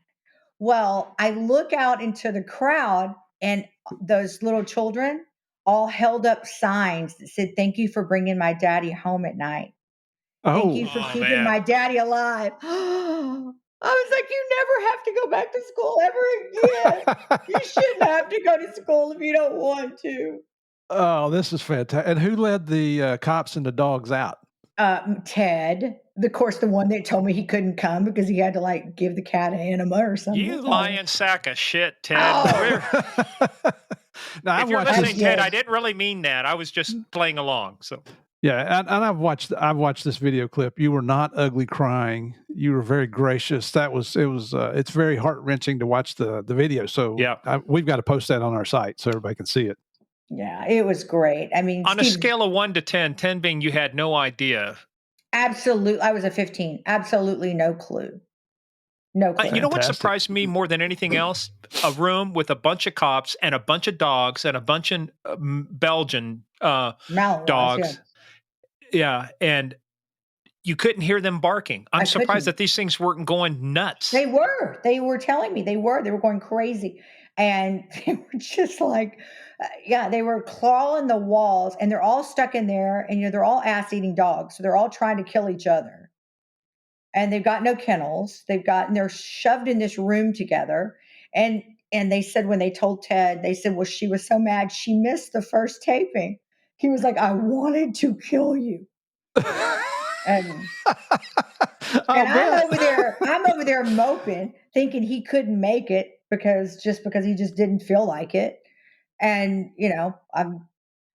Well, I look out into the crowd, and those little children all held up signs that said, "Thank you for bringing my daddy home at night. Thank you Oh, for Oh keeping man. my daddy alive." I was like, "You never have to go back to school ever again. You shouldn't have to go to school if you don't want to." oh, this is fantastic. And who led the cops and the dogs out? Ted, of course, the one that told me he couldn't come because he had to like give the cat an enema or something. You So, lying sack of shit, Ted. oh, Now If I've you're watched I this. listening, Ted, I did. didn't really mean that. I was just playing along. So Yeah, and I've watched this video clip. You were not ugly crying. You were very gracious. It's very heart wrenching to watch the video. So yeah. we've got to post that on our site so everybody can see it. Yeah, it was great. I mean, On a Steve, scale of 1 to 10, 10 being you had no idea. absolute. I was a 15. Absolutely no clue. No You know clue. what Fantastic. surprised me more than anything else? A room with a bunch of cops and a bunch of dogs and a bunch of Belgian Malinois, yeah. dogs. Yeah, and you couldn't hear them barking. I'm I surprised couldn't. that these things weren't going nuts. They were. They were telling me they were going crazy. And they were just like, yeah, they were clawing the walls, and they're all stuck in there. And, they're all ass eating dogs. So they're all trying to kill each other. And they've got no kennels. They're shoved in this room together. And they said, when they told Ted, they said, well, she was so mad she missed the first taping. He was like, I wanted to kill you. And I'll And bet. I'm over there moping, thinking he couldn't make it because he just didn't feel like it. And, I'm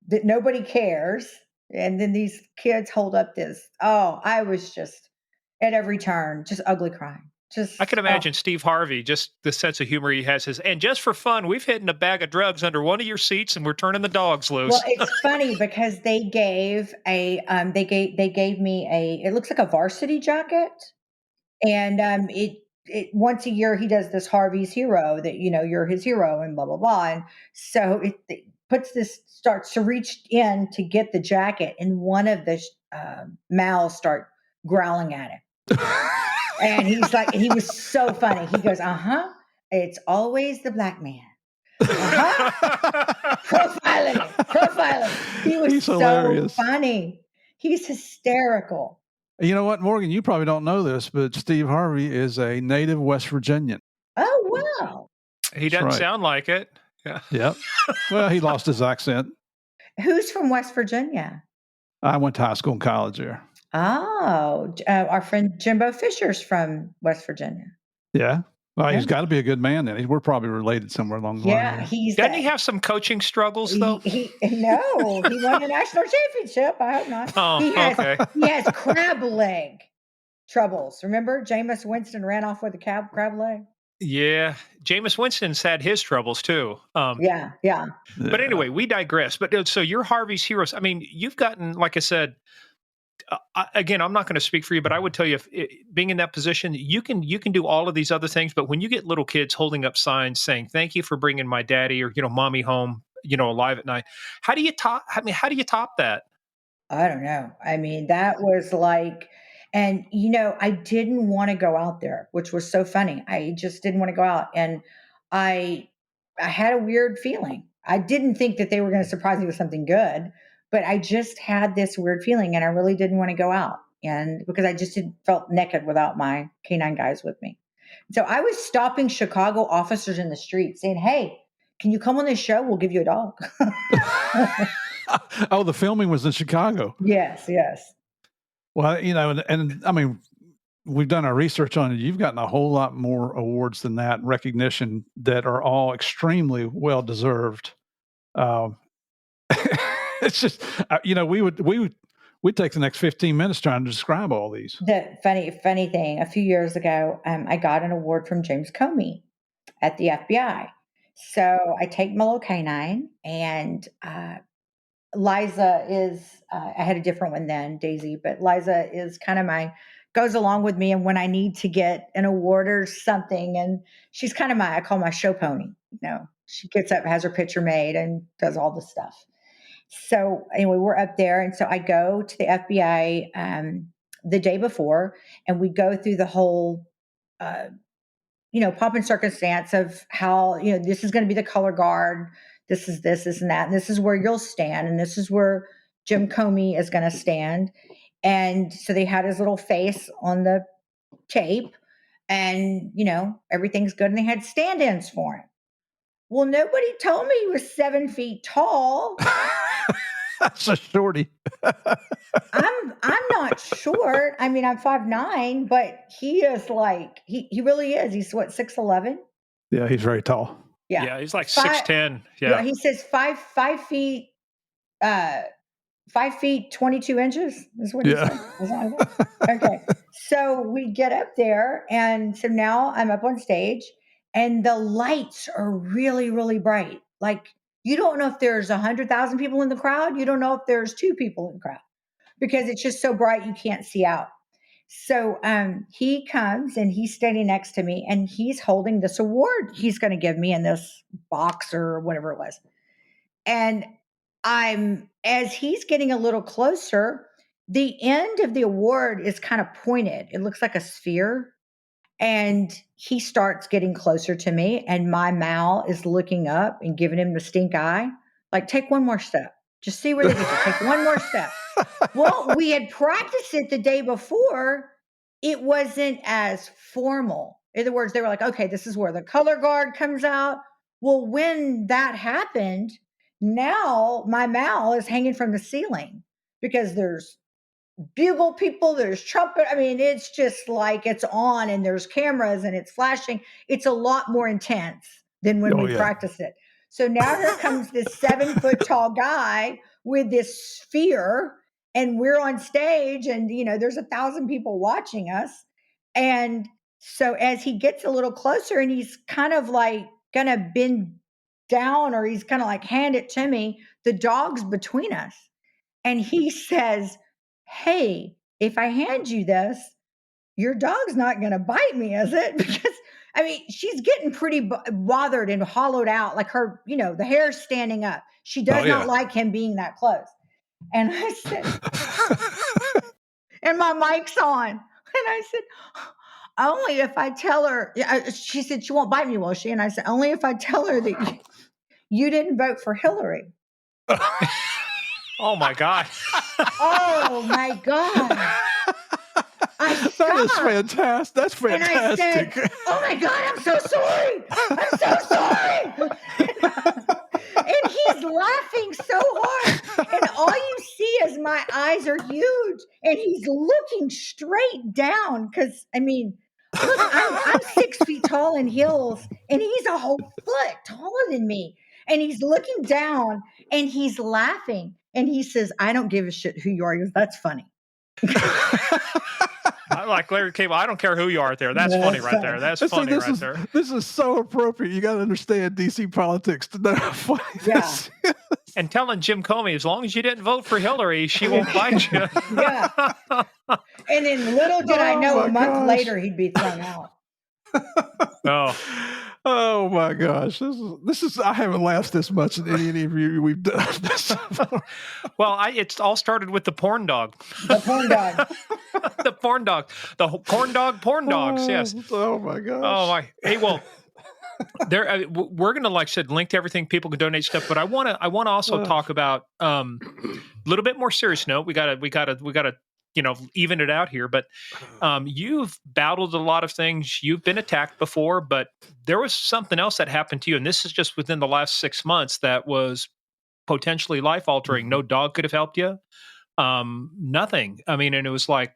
that nobody cares. And then these kids hold up this. Oh, I was just at every turn, just ugly crying. I could Just imagine Steve Harvey, just the sense of humor he has. And just for fun, we've hidden a bag of drugs under one of your seats, and we're turning the dogs well, loose. it's funny because they gave me it looks like a varsity jacket. And it once a year he does this Harvey's Hero that you're his hero and blah blah blah. And so it puts this starts to reach in to get the jacket, and one of the males start growling at him, and he was so funny. He goes, it's always the black man. Profiling. He was He's so hilarious. funny. He's hysterical. You know what, Morgan? You probably don't know this, but Steve Harvey is a native West Virginian. Oh wow. He That's doesn't right. sound like it. Yeah. Yep. Well, he lost his accent. Who's from West Virginia? I went to high school and college there. Oh, our friend Jimbo Fisher's from West Virginia. Yeah. Well, Yeah, he's got to be a good man then. We're probably related somewhere along the line. yeah, There. he's Doesn't he have some coaching struggles though? no, he won a national championship. I hope not. Oh, okay. He has crab leg troubles. Remember, Jameis Winston ran off with a crab leg. Yeah, Jameis Winston's had his troubles too. Yeah, yeah. But anyway, we digress. But so you're Harvey's heroes. I mean, you've gotten, like I said, again, I'm not going to speak for you, but I would tell you, being in that position, you can do all of these other things. But when you get little kids holding up signs saying "Thank you for bringing my daddy" or "Mommy home," alive at night, how do you top? I mean, how do you top that? I don't know. I mean, that was like, and I didn't want to go out there, which was so funny. I just didn't want to go out, and I, I had a weird feeling. I didn't think that they were going to surprise me with something good, but I just had this weird feeling, and I really didn't want to go out, and because I just felt naked without my canine guys with me. So I was stopping Chicago officers in the street, saying, "Hey, can you come on this show? We'll give you a dog." Oh, the filming was in Chicago. Yes, yes. Well, and I mean, we've done our research on it. You've gotten a whole lot more awards than that, recognition that are all extremely well deserved. Um, it's just, we'd take the next 15 minutes trying to describe all these. The funny thing, a few years ago, I got an award from James Comey at the FBI. So I take my little canine, and Liza is, I had a different one then, Daisy, but Liza is kind of goes along with me. And when I need to get an award or something, and she's kind of I call my show pony. She gets up, has her picture made, and does all the stuff. So anyway, we're up there. And so I go to the FBI the day before, and we go through the whole, pomp and circumstance of how, this is going to be the color guard. This is this and that. And this is where you'll stand. And this is where Jim Comey is going to stand. And so they had his little face on the tape, and, everything's good. And they had stand-ins for him. Well, nobody told me he was 7 feet tall. That's a shorty. I'm not short. I mean, I'm 5'9", but he is like, he really is. He's what, 6'11"? Yeah, he's very tall. Yeah, he's like 6'10". Yeah. He says 5 feet 5 feet 22 inches is what he said. Okay. So we get up there, and so now I'm up on stage, and the lights are really, really bright. Like, you don't know if there's 100,000 people in the crowd. You don't know if there's 2 people in the crowd, because it's just so bright you can't see out. So he comes, and he's standing next to me, and he's holding this award he's going to give me in this box or whatever it was. And as he's getting a little closer, the end of the award is kind of pointed. It looks like a sphere. And he starts getting closer to me, and my Mal is looking up and giving him the stink eye. Like, take one more step. Just see where they get you. Take one more step. Well, we had practiced it the day before. It wasn't as formal. In other words, they were like, okay, this is where the color guard comes out. Well, when that happened, now my Mal is hanging from the ceiling, because there's bugle people, there's trumpet. I mean, it's just like it's on, and there's cameras, and it's flashing. It's a lot more intense than when we practice it. So now here comes this 7 foot tall guy with this sphere, and we're on stage, and there's 1,000 people watching us. And so as he gets a little closer, and he's kind of like gonna bend down, or he's kind of like hand it to me, the dog's between us, and he says, hey, if I hand you this, your dog's not going to bite me, is it? Because, I mean, she's getting pretty bothered and hollowed out, like her, the hair's standing up. She does not like him being that close. And I said, and my mic's on. And I said, only if I tell her. She said, she won't bite me, will she? And I said, only if I tell her that you didn't vote for Hillary. Oh my God. Oh my God. That is fantastic. That's fantastic. And I said, oh my God, I'm so sorry. I'm so sorry. And he's laughing so hard. And all you see is my eyes are huge. And he's looking straight down. Because, I mean, look, I'm 6 feet tall in heels. And he's a whole foot taller than me. And he's looking down, and he's laughing. And he says, I don't give a shit who you are. He goes, that's funny. I like Larry Cable. I don't care who you are there. That's funny right there. That's funny right there. This is so appropriate. You got to understand DC politics to know how funny this is. And telling Jim Comey, as long as you didn't vote for Hillary, she won't bite you. Yeah. And then little did I know, a month later he'd be thrown out. Oh my gosh. This is I haven't laughed this much in any interview we've done. Well, it all started with the porn dog. The porn dog. The porn dog. The porn dogs, yes. Oh my gosh. Oh my. Hey, well, we're going to, like I said, link to everything. People can donate stuff, but I want to also talk about a little bit more serious note. We got to even it out here, but you've battled a lot of things. You've been attacked before, but there was something else that happened to you, and this is just within the last 6 months, that was potentially life-altering. No dog could have helped you. Nothing. I mean, and it was like,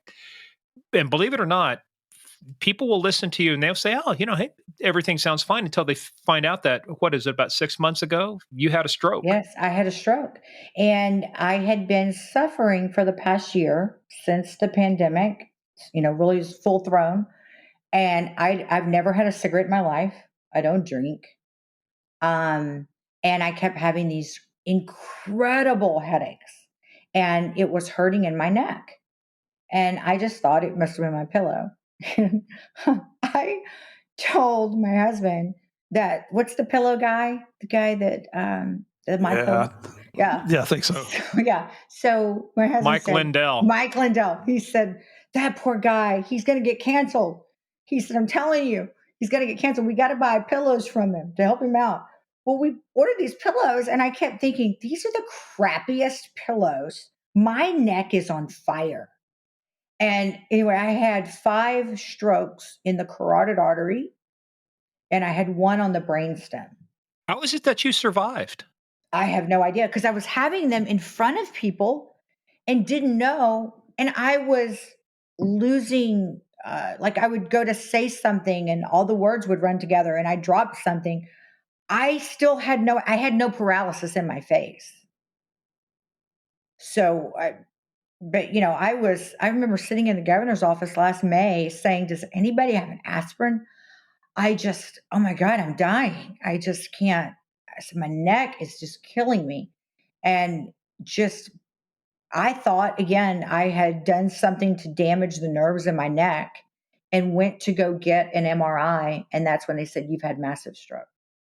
and believe it or not, people will listen to you and they'll say, oh, hey, everything sounds fine until they find out that, what is it, about 6 months ago, you had a stroke. Yes, I had a stroke. And I had been suffering for the past year since the pandemic, really was full thrown. And I've never had a cigarette in my life. I don't drink. Um, and I kept having these incredible headaches, and it was hurting in my neck. And I just thought it must have been my pillow. I told my husband that, what's the pillow guy? The guy that my pillow. Yeah. Yeah. Yeah, I think so. Yeah. So my husband Mike said, Lindell. Mike Lindell. He said, that poor guy, he's going to get canceled. He said, I'm telling you, he's going to get canceled. We got to buy pillows from him to help him out. Well, we ordered these pillows, and I kept thinking, these are the crappiest pillows. My neck is on fire. And anyway, I had 5 strokes in the carotid artery, and I had 1 on the brainstem. How is it that you survived? I have no idea, because I was having them in front of people and didn't know. And I was losing, like I would go to say something and all the words would run together, and I dropped something. I had no paralysis in my face. So, but I remember sitting in the governor's office last May saying, does anybody have an aspirin? Oh my God, I'm dying. I just can't. My neck is just killing me. And I thought, again, I had done something to damage the nerves in my neck, and went to go get an MRI. And that's when they said, you've had massive stroke.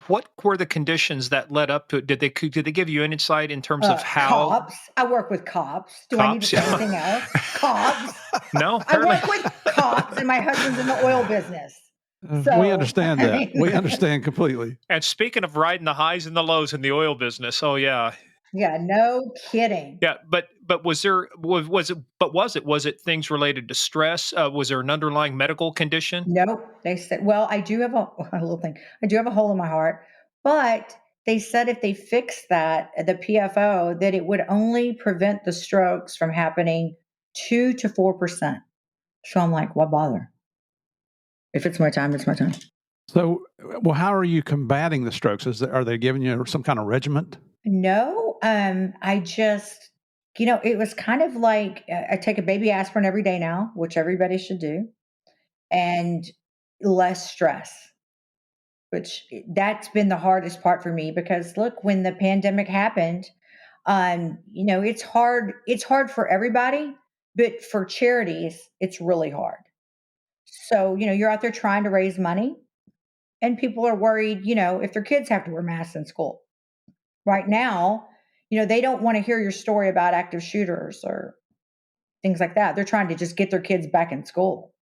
What were the conditions that led up to it? Did they give you an insight in terms of how? Cops. I work with cops. Do I need to Cops? say anything else? Cops. No, I apparently. work with cops, and my husband's in the oil business. We So, understand I that. mean- We understand completely. And speaking of riding the highs and the lows in the oil business, oh yeah, Yeah, no kidding. yeah. But was it things related to stress? Was there an underlying medical condition? Nope. They said, well, I do have a little thing. I do have a hole in my heart, but they said if they fix that, the PFO, that it would only prevent the strokes from happening 2 to 4%. So I'm like, why bother? If it's my time, it's my time. So, well, how are you combating the strokes? Are they giving you some kind of regiment? No, I just, it was kind of like I take a baby aspirin every day now, which everybody should do, and less stress, which that's been the hardest part for me, because look, when the pandemic happened, it's hard for everybody, but for charities, it's really hard. So, you're out there trying to raise money, and people are worried, if their kids have to wear masks in school. Right now, they don't want to hear your story about active shooters or things like that. They're trying to just get their kids back in school.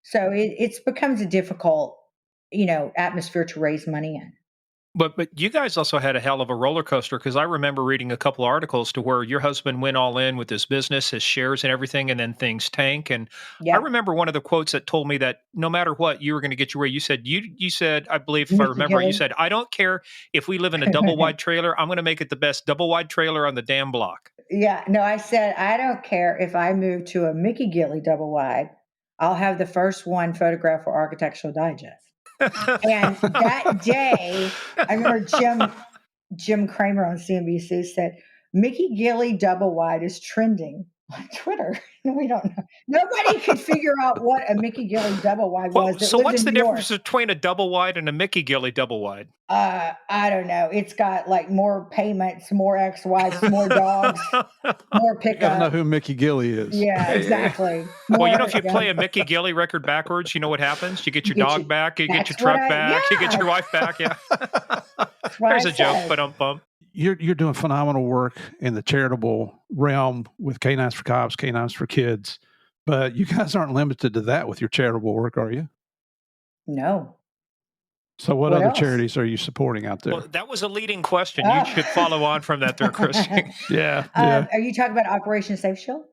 So it's becomes a difficult, atmosphere to raise money in. But you guys also had a hell of a roller coaster, because I remember reading a couple of articles to where your husband went all in with his business, his shares and everything, and then things tank. And I Yeah. remember one of the quotes that told me that no matter what, you were going to get your way. You said, I believe if I Nikki remember right, you Gilly. said, I don't care if we live in a double wide trailer, I'm going to make it the best double wide trailer on the damn block. Yeah. No, I said, I don't care if I move to a Mickey Gilly double wide. I'll have the first one photographed for Architectural Digest. And that day, I remember Jim Cramer on CNBC said, Mickey Gilly double wide is trending on Twitter. And we don't know. Nobody could figure out what a Mickey Gilly double wide was that So lived what's in the New York. difference between a double wide and a Mickey Gilly double wide? I don't know. It's got like more payments, more ex-wives, more dogs, more You got to know pickup. who Mickey Gilly is. Yeah, exactly. Well, More, if you play a Mickey Gilly record backwards, you know what happens? You get your You get dog your- back, you get your that's truck what back, you get yeah. your wife back. Yeah. That's what There's I a joke, said. but bump. You're doing phenomenal work in the charitable realm with K9s for Cops, K9s for Kids, but you guys aren't limited to that with your charitable work, are you? No. So what What other else? charities are you supporting out there? Well, that was a leading question. You should follow on from that there, Chris. Yeah. Are you talking about Operation Safe Shield?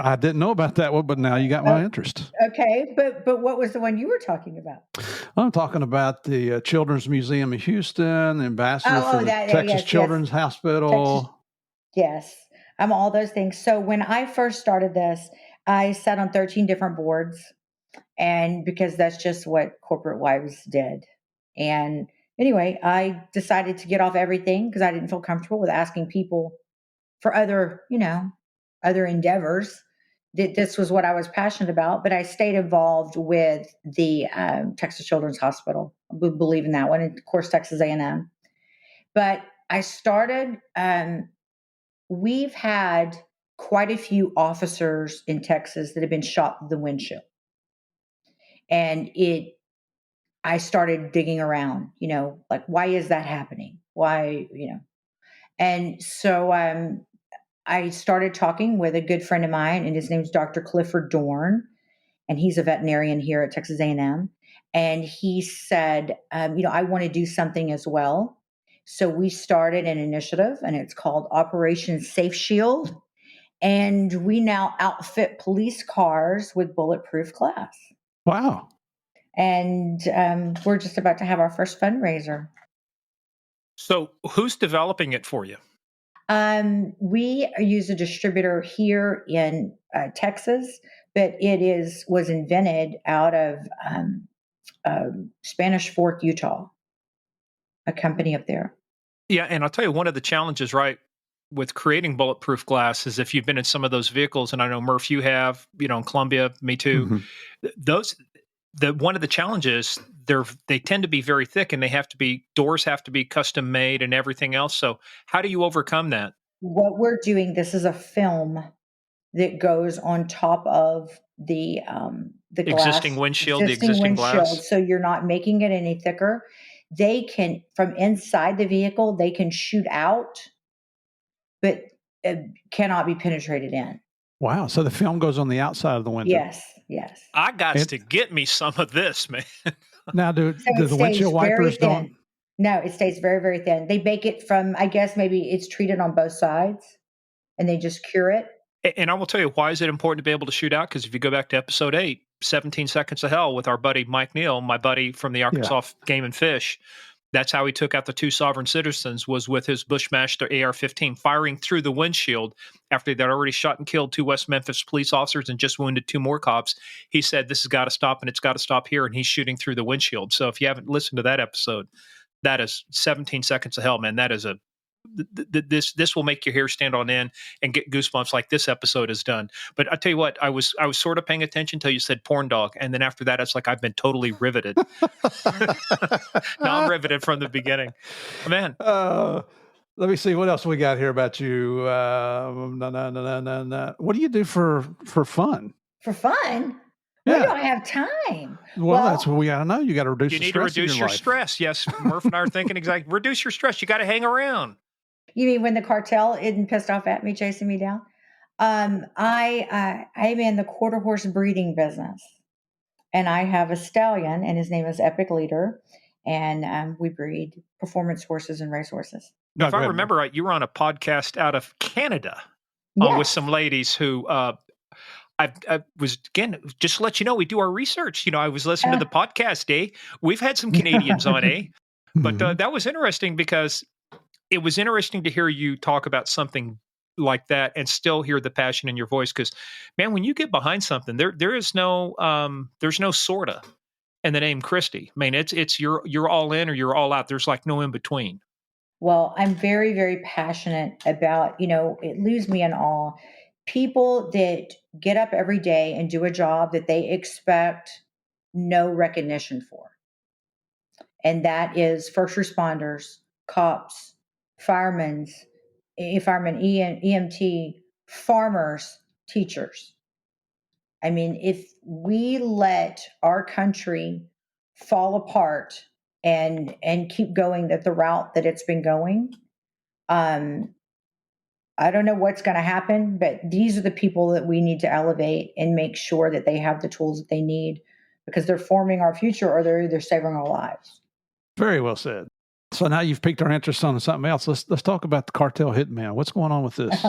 I didn't know about that one, but now you got my interest. Okay, but what was the one you were talking about? I'm talking about the Children's Museum of Houston, ambassador for the Texas yes. Children's Hospital. Yes, I'm all those things. So when I first started this, I sat on 13 different boards, And because that's just what corporate wives did. And anyway, I decided to get off everything because I didn't feel comfortable with asking people for other, other endeavors. That this was what I was passionate about, but I stayed involved with the Texas Children's Hospital. We believe in that one, and of course, Texas A&M. But I started. We've had quite a few officers in Texas that have been shot through the windshield, and I started digging around. Like why is that happening? Why, and so I started talking with a good friend of mine, and his name's Dr. Clifford Dorn, and he's a veterinarian here at Texas A&M. And he said, I want to do something as well. So we started an initiative, and it's called Operation Safe Shield. And we now outfit police cars with bulletproof glass. Wow. And we're just about to have our first fundraiser. So who's developing it for you? We use a distributor here in Texas, but was invented out of Spanish Fork, Utah, a company up there. Yeah, and I'll tell you one of the challenges, right, with creating bulletproof glass is if you've been in some of those vehicles, and I know Murph, you have, in Columbia, me too. Mm-hmm. Those one of the challenges, they tend to be very thick, and doors have to be custom made and everything else. So how do you overcome that? What we're doing, this is a film that goes on top of the glass, Existing windshield, the existing glass. so you're not making it any thicker. They can, from inside the vehicle, they can shoot out, but it cannot be penetrated in. Wow. So the film goes on the outside of the window. Yes. I got to get me some of this, man. Now, do the windshield wipers don't? No, it stays very, very thin. They bake it from, I guess maybe it's treated on both sides, and they just cure it. And I will tell you, why is it important to be able to shoot out? Because if you go back to episode 8, 17 Seconds of Hell with our buddy Mike Neal, my buddy from the Arkansas Game and Fish, that's how he took out the 2 sovereign citizens, was with his Bushmaster AR-15, firing through the windshield after they'd already shot and killed 2 West Memphis police officers and just wounded 2 more cops. He said, this has got to stop, and it's got to stop here, and he's shooting through the windshield. So if you haven't listened to that episode, that is 17 Seconds of Hell, man. That is this will make your hair stand on end and get goosebumps like this episode has done. But I tell you what, I was sort of paying attention until you said porn dog, and then after that, it's like I've been totally riveted. Now I'm riveted from the beginning, man. Let me see what else we got here about you. What do you do for fun? For fun? Yeah. We don't have time. Well, that's what we got to know. You got to reduce. You need to reduce your stress. Yes, Murph and I are thinking exactly. Reduce your stress. You got to hang around. You mean when the cartel isn't pissed off at me, chasing me down? I'm in the quarter horse breeding business, and I have a stallion, and his name is Epic Leader, and we breed performance horses and race horses. Now, if I remember right, you were on a podcast out of Canada with some ladies who I was, again, just to let you know, we do our research. I was listening to the podcast, We've had some Canadians on, But that was interesting because it was interesting to hear you talk about something like that and still hear the passion in your voice. Because, man, when you get behind something, there's no sorta in the name Kristi. I mean, it's you're all in or you're all out. There's like no in between. Well, I'm very, very passionate about, it leaves me in awe. People that get up every day and do a job that they expect no recognition for. And that is first responders, cops, firemen, EMT, farmers, teachers. I mean, if we let our country fall apart and keep going the route that it's been going, I don't know what's going to happen, but these are the people that we need to elevate and make sure that they have the tools that they need, because they're forming our future or they're either saving our lives. Very well said. So now you've piqued our interest on something else. Let's talk about the cartel hitman. What's going on with this?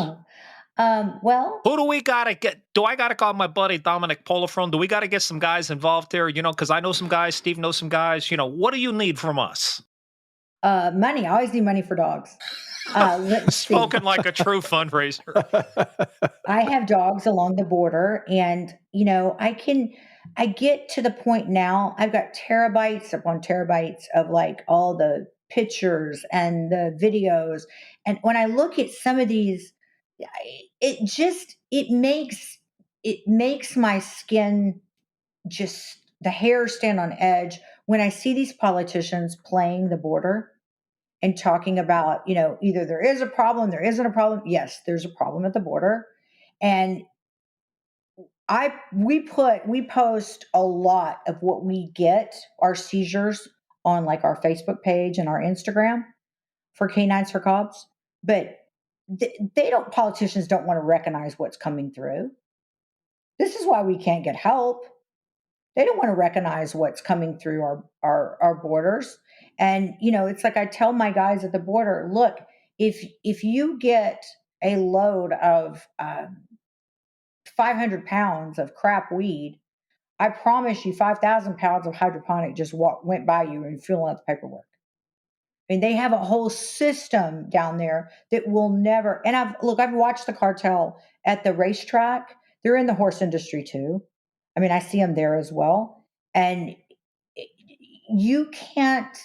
Well, who do we got to get? Do I got to call my buddy Dominic Polifron? Do we got to get some guys involved there? Because I know some guys, Steve knows some guys. What do you need from us? Money. I always need money for dogs. Let's see. Spoken like a true fundraiser. I have dogs along the border, and I get to the point now. I've got terabytes upon terabytes of like all the pictures and the videos, and when I look at some of these, it makes my skin, just the hair stand on edge when I see these politicians playing the border and talking about, either there is a problem, there isn't a problem. Yes, there's a problem at the border. And we post a lot of what we get, our seizures, on like our Facebook page and our Instagram for K9s4COPs. But politicians don't want to recognize what's coming through. This is why we can't get help. They don't want to recognize what's coming through our borders. And it's like I tell my guys at the border, look, if you get a load of 500 pounds of crap weed, I promise you 5,000 pounds of hydroponic just went by you and filling out the paperwork. I mean, they have a whole system down there that will never. And I've watched the cartel at the racetrack. They're in the horse industry too. I mean, I see them there as well. And you can't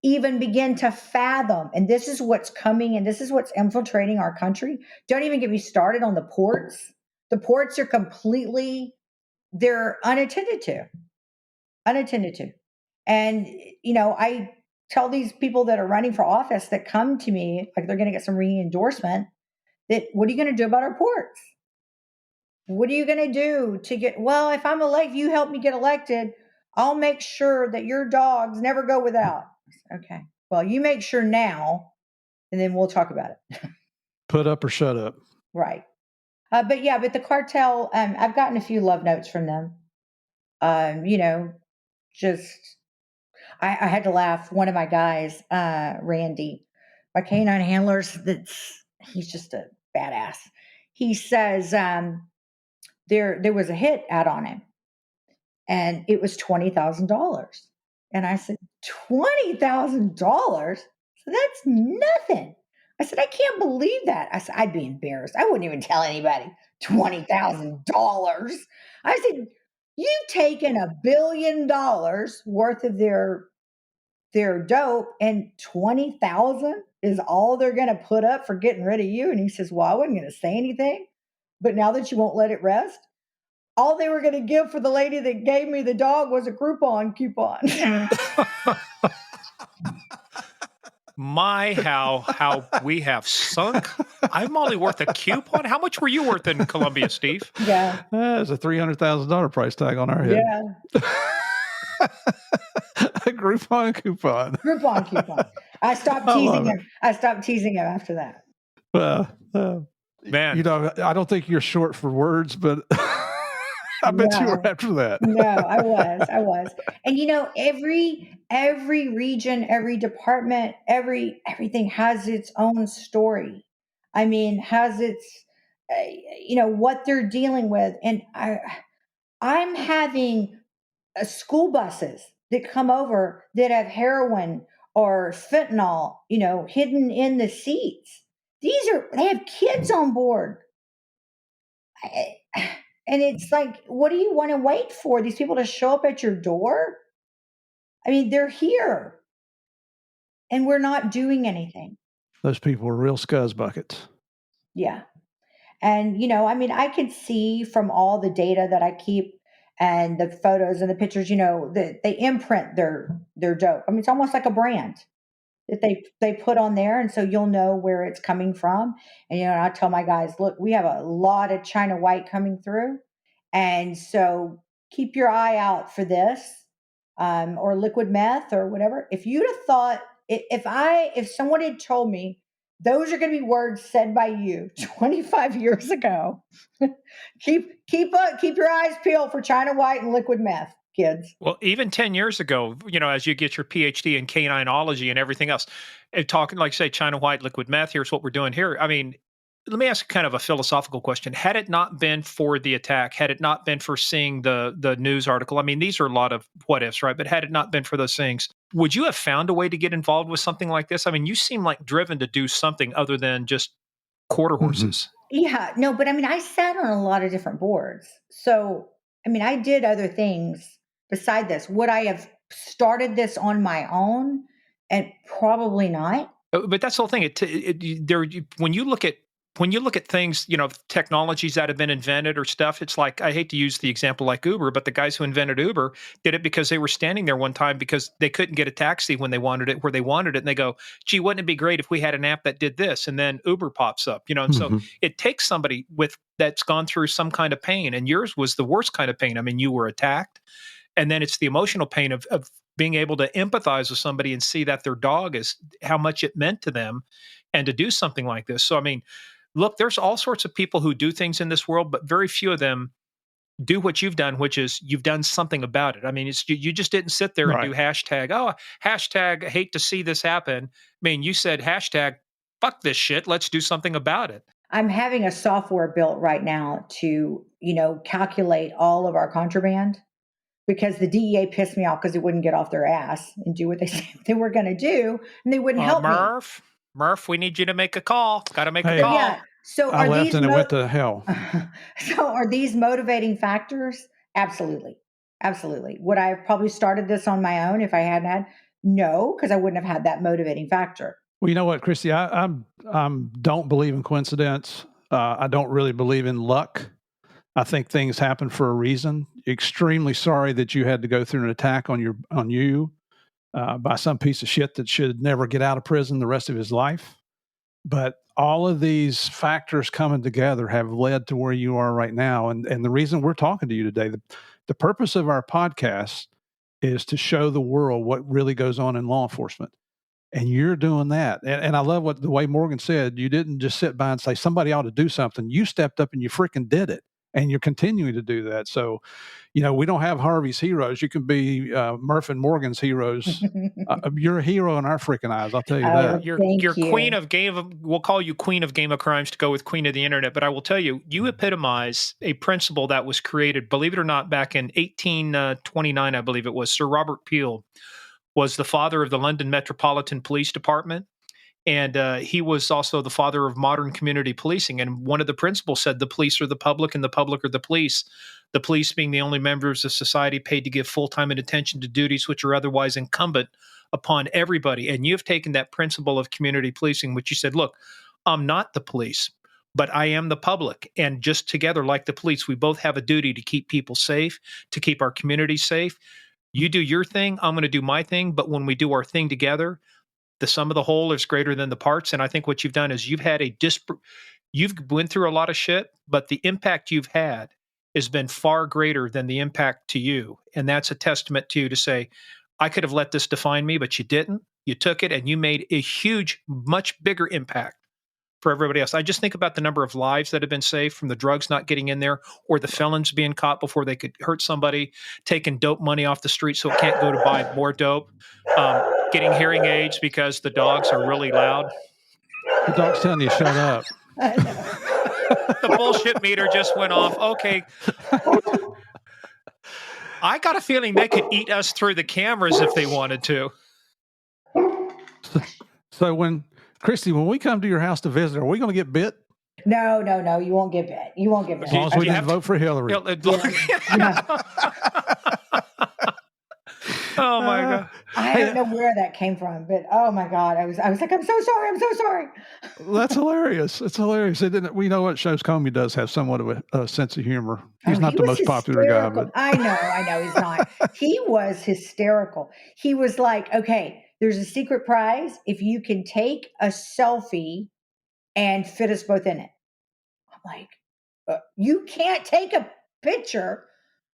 even begin to fathom. And this is what's coming, and this is what's infiltrating our country. Don't even get me started on the ports. The ports are they're unattended to. Unattended to. And, I tell these people that are running for office that come to me, like they're going to get some re-endorsement, that what are you going to do about our ports? What are you going to do to if I'm elected, you help me get elected, I'll make sure that your dogs never go without. Okay. Well, you make sure now, and then we'll talk about it. Put up or shut up. Right. But the cartel, I've gotten a few love notes from them. Just, I had to laugh. One of my guys, Randy, my canine handlers, he's just a badass. He says, there was a hit out on him, and it was $20,000. And I said, $20,000? So that's nothing. I said, I can't believe that. I said, I'd be embarrassed. I wouldn't even tell anybody. $20,000. I said, you've taken $1 billion worth of their dope, and 20,000 is all they're going to put up for getting rid of you. And he says, well, I wasn't going to say anything, but now that you won't let it rest, all they were going to give for the lady that gave me the dog was a Groupon coupon. My, how we have sunk. I'm only worth a coupon. How much were you worth in Colombia, Steve? Yeah. There's a $300,000 price tag on our head. Yeah. A Groupon coupon. Groupon coupon. I stopped teasing him. I stopped teasing him after that. Well, man, I don't think you're short for words, but I bet you were after that. No, I was. And every region, every department, everything has its own story. I mean, has its, what they're dealing with. And I'm having school buses that come over that have heroin or fentanyl, hidden in the seats. They have kids on board. And it's like, what do you want to wait for? These people to show up at your door? I mean, they're here, and we're not doing anything. Those people are real scuzz buckets. Yeah. And, I can see from all the data that I keep and the photos and the pictures, that they imprint their dope. I mean, it's almost like a brand that they put on there. And so you'll know where it's coming from. And, I tell my guys, look, we have a lot of China white coming through. And so keep your eye out for this, or liquid meth or whatever. If you'd have thought, if someone had told me those are going to be words said by you 25 years ago, keep your eyes peeled for China white and liquid meth, kids. Well, even 10 years ago, as you get your PhD in caninology and everything else, talking like, say, China white, liquid meth, here's what we're doing here. I mean, let me ask kind of a philosophical question. Had it not been for the attack, had it not been for seeing the news article, I mean, these are a lot of what ifs, right? But had it not been for those things, would you have found a way to get involved with something like this? I mean, you seem like driven to do something other than just quarter horses. Yeah, no, but I mean, I sat on a lot of different boards. So, I mean, I did other things beside this. Would I have started this on my own? And probably not. But that's the whole thing. When you look at things, technologies that have been invented or stuff, it's like I hate to use the example like Uber, but the guys who invented Uber did it because they were standing there one time because they couldn't get a taxi when they wanted it where they wanted it, and they go, "Gee, wouldn't it be great if we had an app that did this?" And then Uber pops up, And so it takes somebody that's gone through some kind of pain, and yours was the worst kind of pain. I mean, you were attacked. And then it's the emotional pain of being able to empathize with somebody and see that their dog is how much it meant to them and to do something like this. So, I mean, look, there's all sorts of people who do things in this world, but very few of them do what you've done, which is you've done something about it. I mean, you just didn't sit there and do hashtag hate to see this happen. I mean, you said hashtag fuck this shit. Let's do something about it. I'm having a software built right now to, calculate all of our contraband, because the DEA pissed me off because it wouldn't get off their ass and do what they said they were going to do, and they wouldn't help me. Murph, we need you to make a call. Got to make a call. Yeah. So I left and it went to hell. So are these motivating factors? Absolutely. Absolutely. Would I have probably started this on my own if I hadn't had? No, because I wouldn't have had that motivating factor. Well, you know what, Kristi, I don't believe in coincidence. I don't really believe in luck. I think things happen for a reason. Extremely sorry that you had to go through an attack on you by some piece of shit that should never get out of prison the rest of his life. But all of these factors coming together have led to where you are right now. And the reason we're talking to you today, the purpose of our podcast is to show the world what really goes on in law enforcement. And you're doing that. And I love the way Morgan said, you didn't just sit by and say, somebody ought to do something. You stepped up and you freaking did it. And you're continuing to do that. So, we don't have Harvey's heroes. You can be Murph and Morgan's heroes. You're a hero in our freaking eyes. I'll tell you that. You're queen of we'll call you queen of game of crimes to go with queen of the internet. But I will tell you, you epitomize a principle that was created, believe it or not, back in 1829, I believe it was. Sir Robert Peel was the father of the London Metropolitan Police Department. And he was also the father of modern community policing. And one of the principles said the police are the public and the public are the police being the only members of society paid to give full time and attention to duties which are otherwise incumbent upon everybody. And you've taken that principle of community policing, which you said, look, I'm not the police, but I am the public. And just together, like the police, we both have a duty to keep people safe, to keep our community safe. You do your thing, I'm going to do my thing. But when we do our thing together, the sum of the whole is greater than the parts. And I think what you've done is you've went through a lot of shit, but the impact you've had has been far greater than the impact to you. And that's a testament to you to say, I could have let this define me, but you didn't. You took it and you made a huge, much bigger impact for everybody else. I just think about the number of lives that have been saved from the drugs not getting in there, or the felons being caught before they could hurt somebody, taking dope money off the street so it can't go to buy more dope, getting hearing aids because the dogs are really loud. The dog's telling you, shut up. The bullshit meter just went off. Okay. I got a feeling they could eat us through the cameras if they wanted to. So Kristi, when we come to your house to visit, are we going to get bit? No, you won't get bit. You won't get bit. As long as we didn't vote for Hillary. Oh my God. I don't know where that came from, but oh my God. I was like, I'm so sorry. That's hilarious. It's hilarious. We know what shows Comey does have somewhat of a sense of humor. He's not the most popular guy, but I know he's not. He was hysterical. He was like, okay, there's a secret prize if you can take a selfie and fit us both in it. I'm like, you can't take a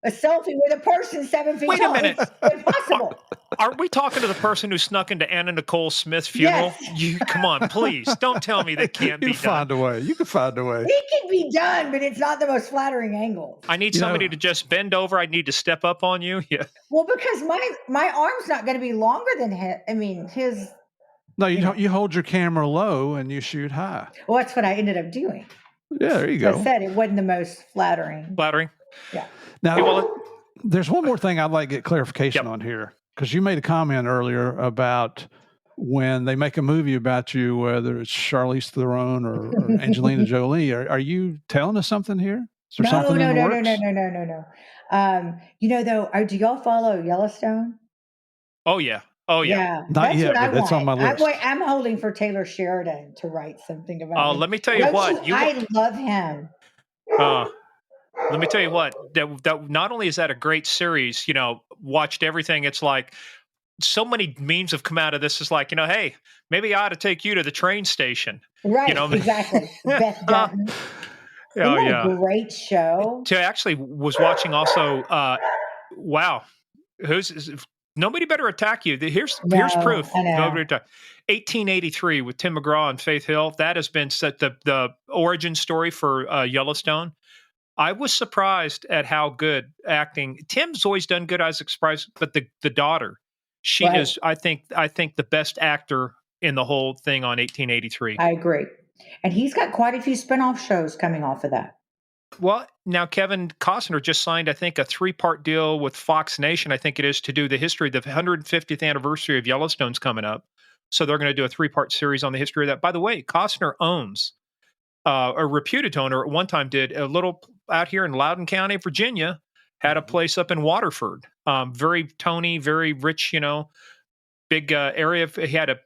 selfie with a person 7 feet tall. Wait a minute. It's impossible. Are we talking to the person who snuck into Anna-Nicole Smith's funeral? Yes. Come on, please. Don't tell me that can't be done. You can find a way. It can be done, but it's not the most flattering angle. I need somebody to just bend over. I need to step up on you. Yeah. Well, because my arm's not going to be longer than his. I mean, his No, you hold your camera low and you shoot high. Well, that's what I ended up doing. Yeah, there you So I go. said it wasn't the most flattering. Flattering. Yeah. Now, Hey, well, there's one more thing I'd like to get clarification Yep. on here, because you made a comment earlier about when they make a movie about you, whether it's Charlize Theron or Angelina Jolie. Are you telling us something here? Is there something in the works? No. Though, do y'all follow Yellowstone? Oh yeah. Oh yeah. Yeah, Not that's yet, what I but it's on want. my list. I'm holding for Taylor Sheridan to write something about me. Let me tell you Don't what. I love him. Let me tell you what. That not only is that a great series, watched everything. It's like so many memes have come out of this. Is like, hey, maybe I ought to take you to the train station. Right, exactly. Beth Dutton. Oh Isn't that yeah. a great show? I actually was watching also. Wow, nobody better attack you. Here's proof. I know. Nobody attack. 1883 with Tim McGraw and Faith Hill. That has been set the origin story for Yellowstone. I was surprised at how good acting. Tim's always done good. I was surprised, but the daughter, she is. I think the best actor in the whole thing on 1883. I agree, and he's got quite a few spinoff shows coming off of that. Well, now Kevin Costner just signed, I think, a 3-part deal with Fox Nation. I think it is to do the history. The 150th anniversary of Yellowstone's coming up, so they're going to do a 3-part series on the history of that. By the way, Costner owns. A reputed owner at one time did a little out here in Loudoun County, Virginia, had a place up in Waterford. Very Tony, very rich, big area. He had a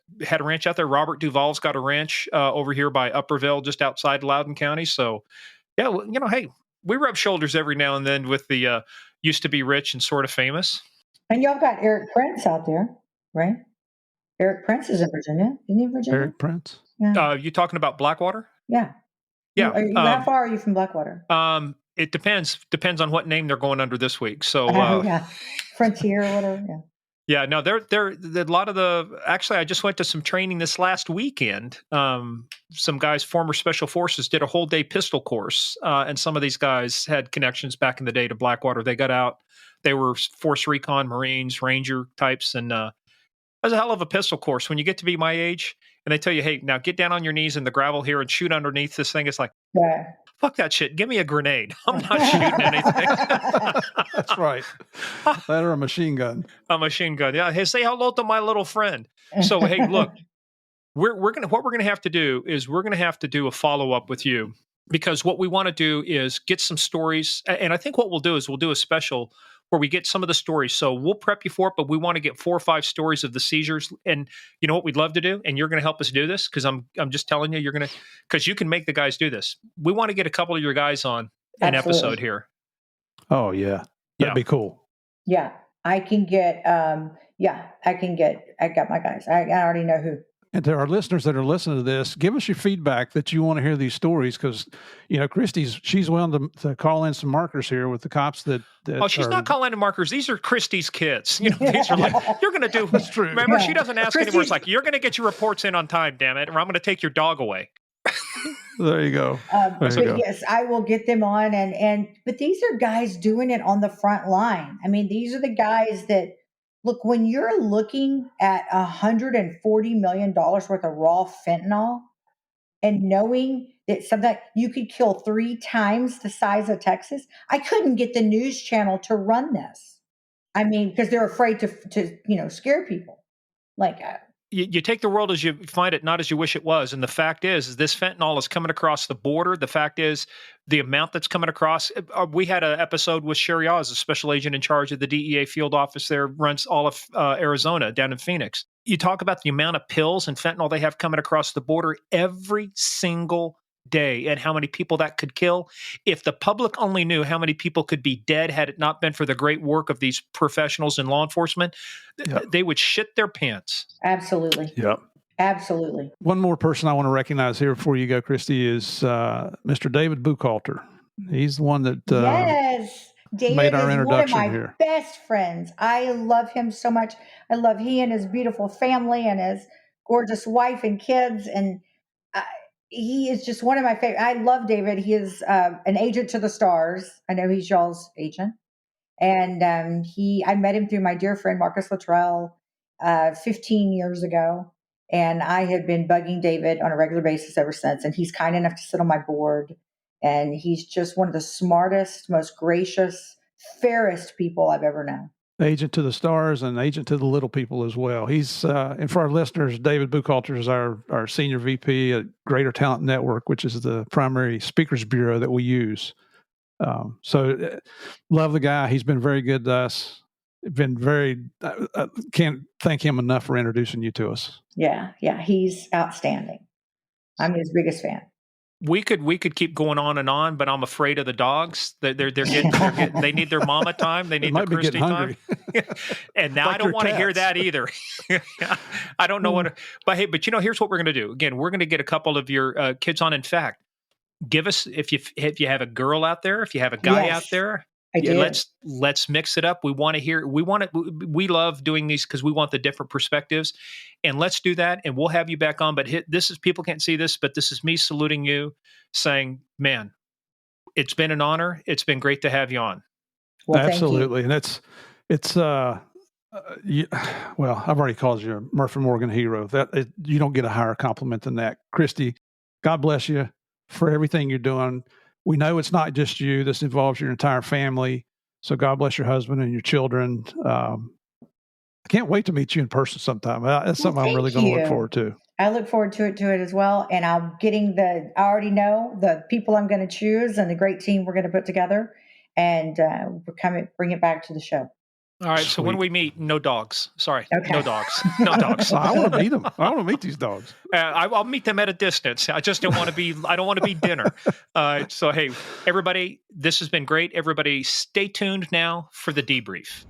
ranch out there. Robert Duvall's got a ranch over here by Upperville, just outside Loudoun County. So, yeah, well, hey, we rub shoulders every now and then with the used to be rich and sort of famous. And y'all got Eric Prince out there, right? Eric Prince is in Virginia. Isn't he in Virginia? Eric Prince? Yeah. You talking about Blackwater? Yeah. Yeah. How far are you from Blackwater? It depends. Depends on what name they're going under this week. So, yeah, Frontier or whatever. Yeah. Yeah. No, they're a lot of the. Actually, I just went to some training this last weekend. Some guys, former special forces, did a whole day pistol course, and some of these guys had connections back in the day to Blackwater. They got out. They were Force Recon, Marines, Ranger types, and that was a hell of a pistol course. When you get to be my age, and they tell you, hey, now get down on your knees in the gravel here and shoot underneath this thing. It's like, fuck that shit. Give me a grenade. I'm not shooting anything. That's right. That or a machine gun. A machine gun. Yeah. Hey, say hello to my little friend. So, hey, look, what we're gonna have to do is we're gonna have to do a follow-up with you, because what we want to do is get some stories. And I think what we'll do is we'll do a special where we get some of the stories. So we'll prep you for it, but we want to get 4 or 5 stories of the seizures. And you know what we'd love to do? And you're going to help us do this, because I'm just telling you, because you can make the guys do this. We want to get a couple of your guys on an episode here. Oh yeah. That'd be cool. Yeah. I can get, I got my guys. I already know who. And to our listeners that are listening to this, give us your feedback that you want to hear these stories, because, she's willing to call in some markers here with the cops that she's not calling in markers. These are Kristi's kids. These are like, you're going to do. That's true. Remember, she doesn't ask anymore. It's like, you're going to get your reports in on time, damn it, or I'm going to take your dog away. There you go. Yes, I will get them on. But these are guys doing it on the front line. I mean, these are the guys that, look, when you're looking at $140 million worth of raw fentanyl and knowing that something you could kill 3 times the size of Texas, I couldn't get the news channel to run this. I mean, because they're afraid to scare people. Like, you take the world as you find it, not as you wish it was. And the fact is this fentanyl is coming across the border. The fact is the amount that's coming across. We had an episode with Sherry Oz, a special agent in charge of the DEA field office there, runs all of Arizona, down in Phoenix. You talk about the amount of pills and fentanyl they have coming across the border every single day, and how many people that could kill. If the public only knew how many people could be dead had it not been for the great work of these professionals in law enforcement, they would shit their pants. Absolutely. Yep. Absolutely. One more person I want to recognize here before you go, Kristi, is Mr. David Buchalter. He's the one that yes. David made our is introduction one of my here. best friends. I love him so much. I love he and his beautiful family and his gorgeous wife and kids. And he is just one of my favorite. I love David. He is an agent to the stars. I know he's y'all's agent. And I met him through my dear friend, Marcus Luttrell, 15 years ago. And I have been bugging David on a regular basis ever since. And he's kind enough to sit on my board. And he's just one of the smartest, most gracious, fairest people I've ever known. Agent to the stars and agent to the little people as well. He's, and for our listeners, David Buchalter is our senior VP at Greater Talent Network, which is the primary speakers bureau that we use. Love the guy. He's been very good to us. Can't thank him enough for introducing you to us. Yeah. He's outstanding. I'm his biggest fan. We could keep going on, but I'm afraid of the dogs. They're getting they need their mama time. They need their Kristi time. And now like I don't want to hear that either. I don't know but here's what we're going to do. Again, we're going to get a couple of your kids on. In fact, give us, if you have a girl out there, if you have a guy out there, let's mix it up. We want to hear, we love doing these because we want the different perspectives, and let's do that. And we'll have you back on, but this is, people can't see this, but this is me saluting you, saying, man, it's been an honor. It's been great to have you on. Well, absolutely. And it's well, I've already called you a Murphy Morgan hero. You don't get a higher compliment than that. Kristi, God bless you for everything you're doing. We know it's not just you. This involves your entire family. So God bless your husband and your children. I can't wait to meet you in person sometime. That's something I'm really going to look forward to. I look forward to it as well. And I already know the people I'm going to choose and the great team we're going to put together, and bring it back to the show. All right. Sweet. So when we meet, no dogs. Sorry. Okay. No dogs. No dogs. I want to meet them. I want to meet these dogs. I'll meet them at a distance. I just don't want to be dinner. So, hey, everybody, this has been great. Everybody stay tuned now for the debrief.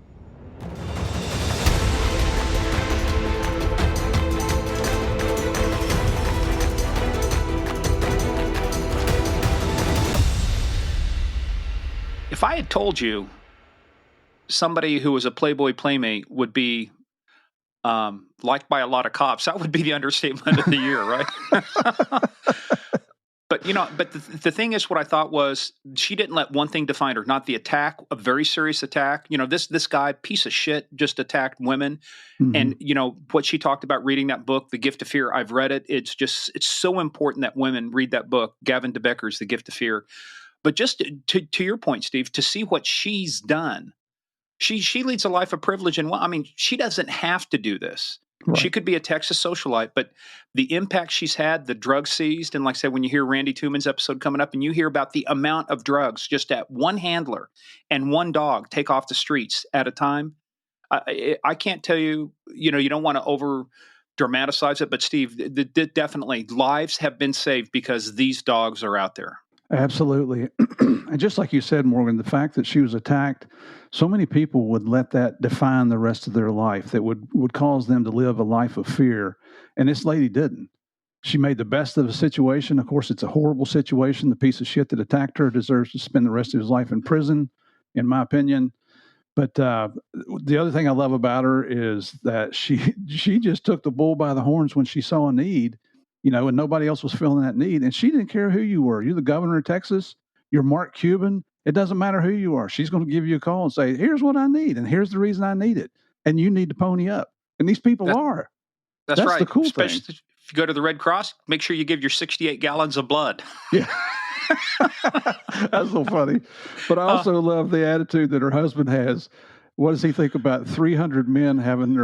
If I had told you somebody who was a Playboy Playmate would be liked by a lot of cops, that would be the understatement of the year, right? But the thing is, what I thought was, she didn't let one thing define her, not the attack, a very serious attack. This guy, piece of shit, just attacked women. Mm-hmm. And, what she talked about reading that book, The Gift of Fear, I've read it. It's so important that women read that book, Gavin de Becker's The Gift of Fear. But just to your point, Steve, to see what she's done. She leads a life of privilege, and she doesn't have to do this. Right. She could be a Texas socialite, but the impact she's had, the drugs seized, and like I said, when you hear Randy Tooman's episode coming up, and you hear about the amount of drugs just at one handler and one dog take off the streets at a time, I can't tell you. You don't want to over dramatize it, but Steve, definitely lives have been saved because these dogs are out there. Absolutely. And just like you said, Morgan, the fact that she was attacked, so many people would let that define the rest of their life, that would cause them to live a life of fear. And this lady didn't. She made the best of the situation. Of course, it's a horrible situation. The piece of shit that attacked her deserves to spend the rest of his life in prison, in my opinion. But the other thing I love about her is that she just took the bull by the horns when she saw a need, and nobody else was filling that need. And she didn't care who you were. You're the governor of Texas. You're Mark Cuban. It doesn't matter who you are. She's going to give you a call and say, here's what I need, and here's the reason I need it. And you need to pony up. And these people are. That's right. The cool Especially thing. If you go to the Red Cross, make sure you give your 68 gallons of blood. Yeah. That's so funny. But I also love the attitude that her husband has. What does he think about 300 men having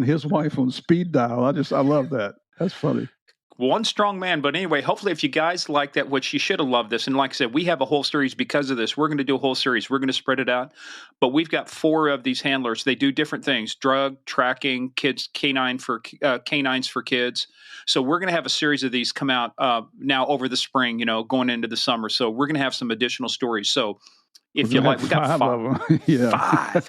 his wife on speed dial? I love that. That's funny. One strong man. But anyway, hopefully if you guys like that, which you should have loved this. And like I said, we have a whole series because of this. We're going to do a whole series. We're going to spread it out. But we've got 4 of these handlers. They do different things: drug tracking, kids, K9 for K9s for kids. So we're going to have a series of these come out now over the spring, going into the summer. So we're going to have some additional stories. So if you like, we got 5 of them. Yeah.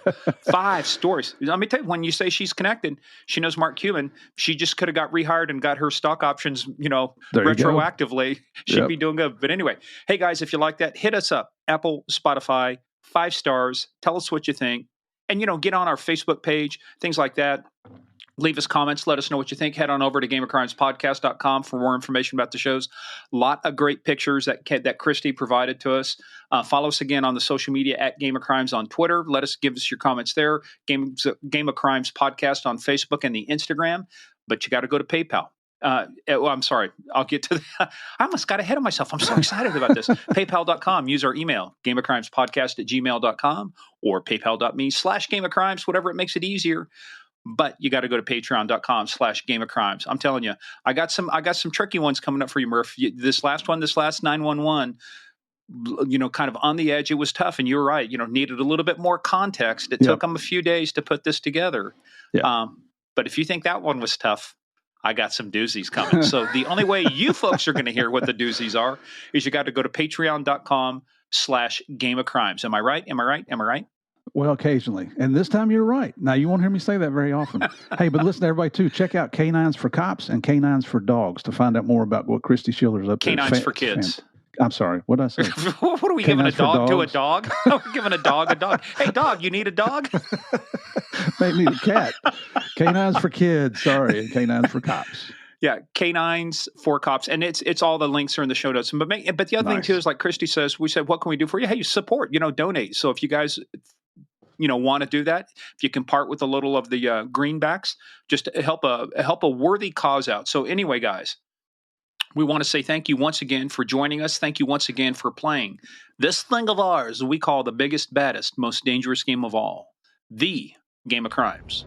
five stories. Let me tell you, when you say she's connected, she knows Mark Cuban. She just could have got rehired and got her stock options, retroactively. She'd be doing good. But anyway, hey guys, if you like that, hit us up. Apple, Spotify, 5 stars. Tell us what you think. And, get on our Facebook page, things like that. Leave us comments. Let us know what you think. Head on over to gameofcrimespodcast.com for more information about the shows. A lot of great pictures that Kristi provided to us. Follow us again on the social media at Game of Crimes on Twitter. Give us your comments there. Game of Crimes Podcast on Facebook and the Instagram. but you got to go to PayPal. Well, I'm sorry. I'll get to that. I almost got ahead of myself. I'm so excited about this. PayPal.com. Use our email, gameofcrimespodcast@gmail.com or paypal.me/gameofcrimes, whatever it makes it easier. But you got to go to patreon.com/gameofcrimes. I'm telling you, I got some tricky ones coming up for you, Murph. This last 911, kind of on the edge. It was tough. And you're right. Needed a little bit more context. It took them a few days to put this together. Yeah. But if you think that one was tough, I got some doozies coming. So the only way you folks are going to hear what the doozies are is you got to go to patreon.com/gameofcrimes. Am I right? Am I right? Am I right? Well, occasionally. And this time you're right. Now, you won't hear me say that very often. Hey, but listen, everybody, too, check out K9s4COPs and K9s4Dogs to find out more about what Kristi Schiller's up to. K9s4Kids. I'm sorry. What did I say? What are we giving a dog to a dog? We're giving a dog a dog. Hey, dog, you need a dog? They need a cat. K9s4Kids, sorry, and K9s4Cops. Yeah, K9s4Cops, and it's all the links are in the show notes. But the other thing too is, like Kristi says, we said, what can we do for you? Hey, you support, donate. So if you guys, want to do that, if you can part with a little of the greenbacks, just to help a worthy cause out. So anyway, guys, we want to say thank you once again for joining us. Thank you once again for playing this thing of ours we call the biggest, baddest, most dangerous game of all, the Game of Crimes.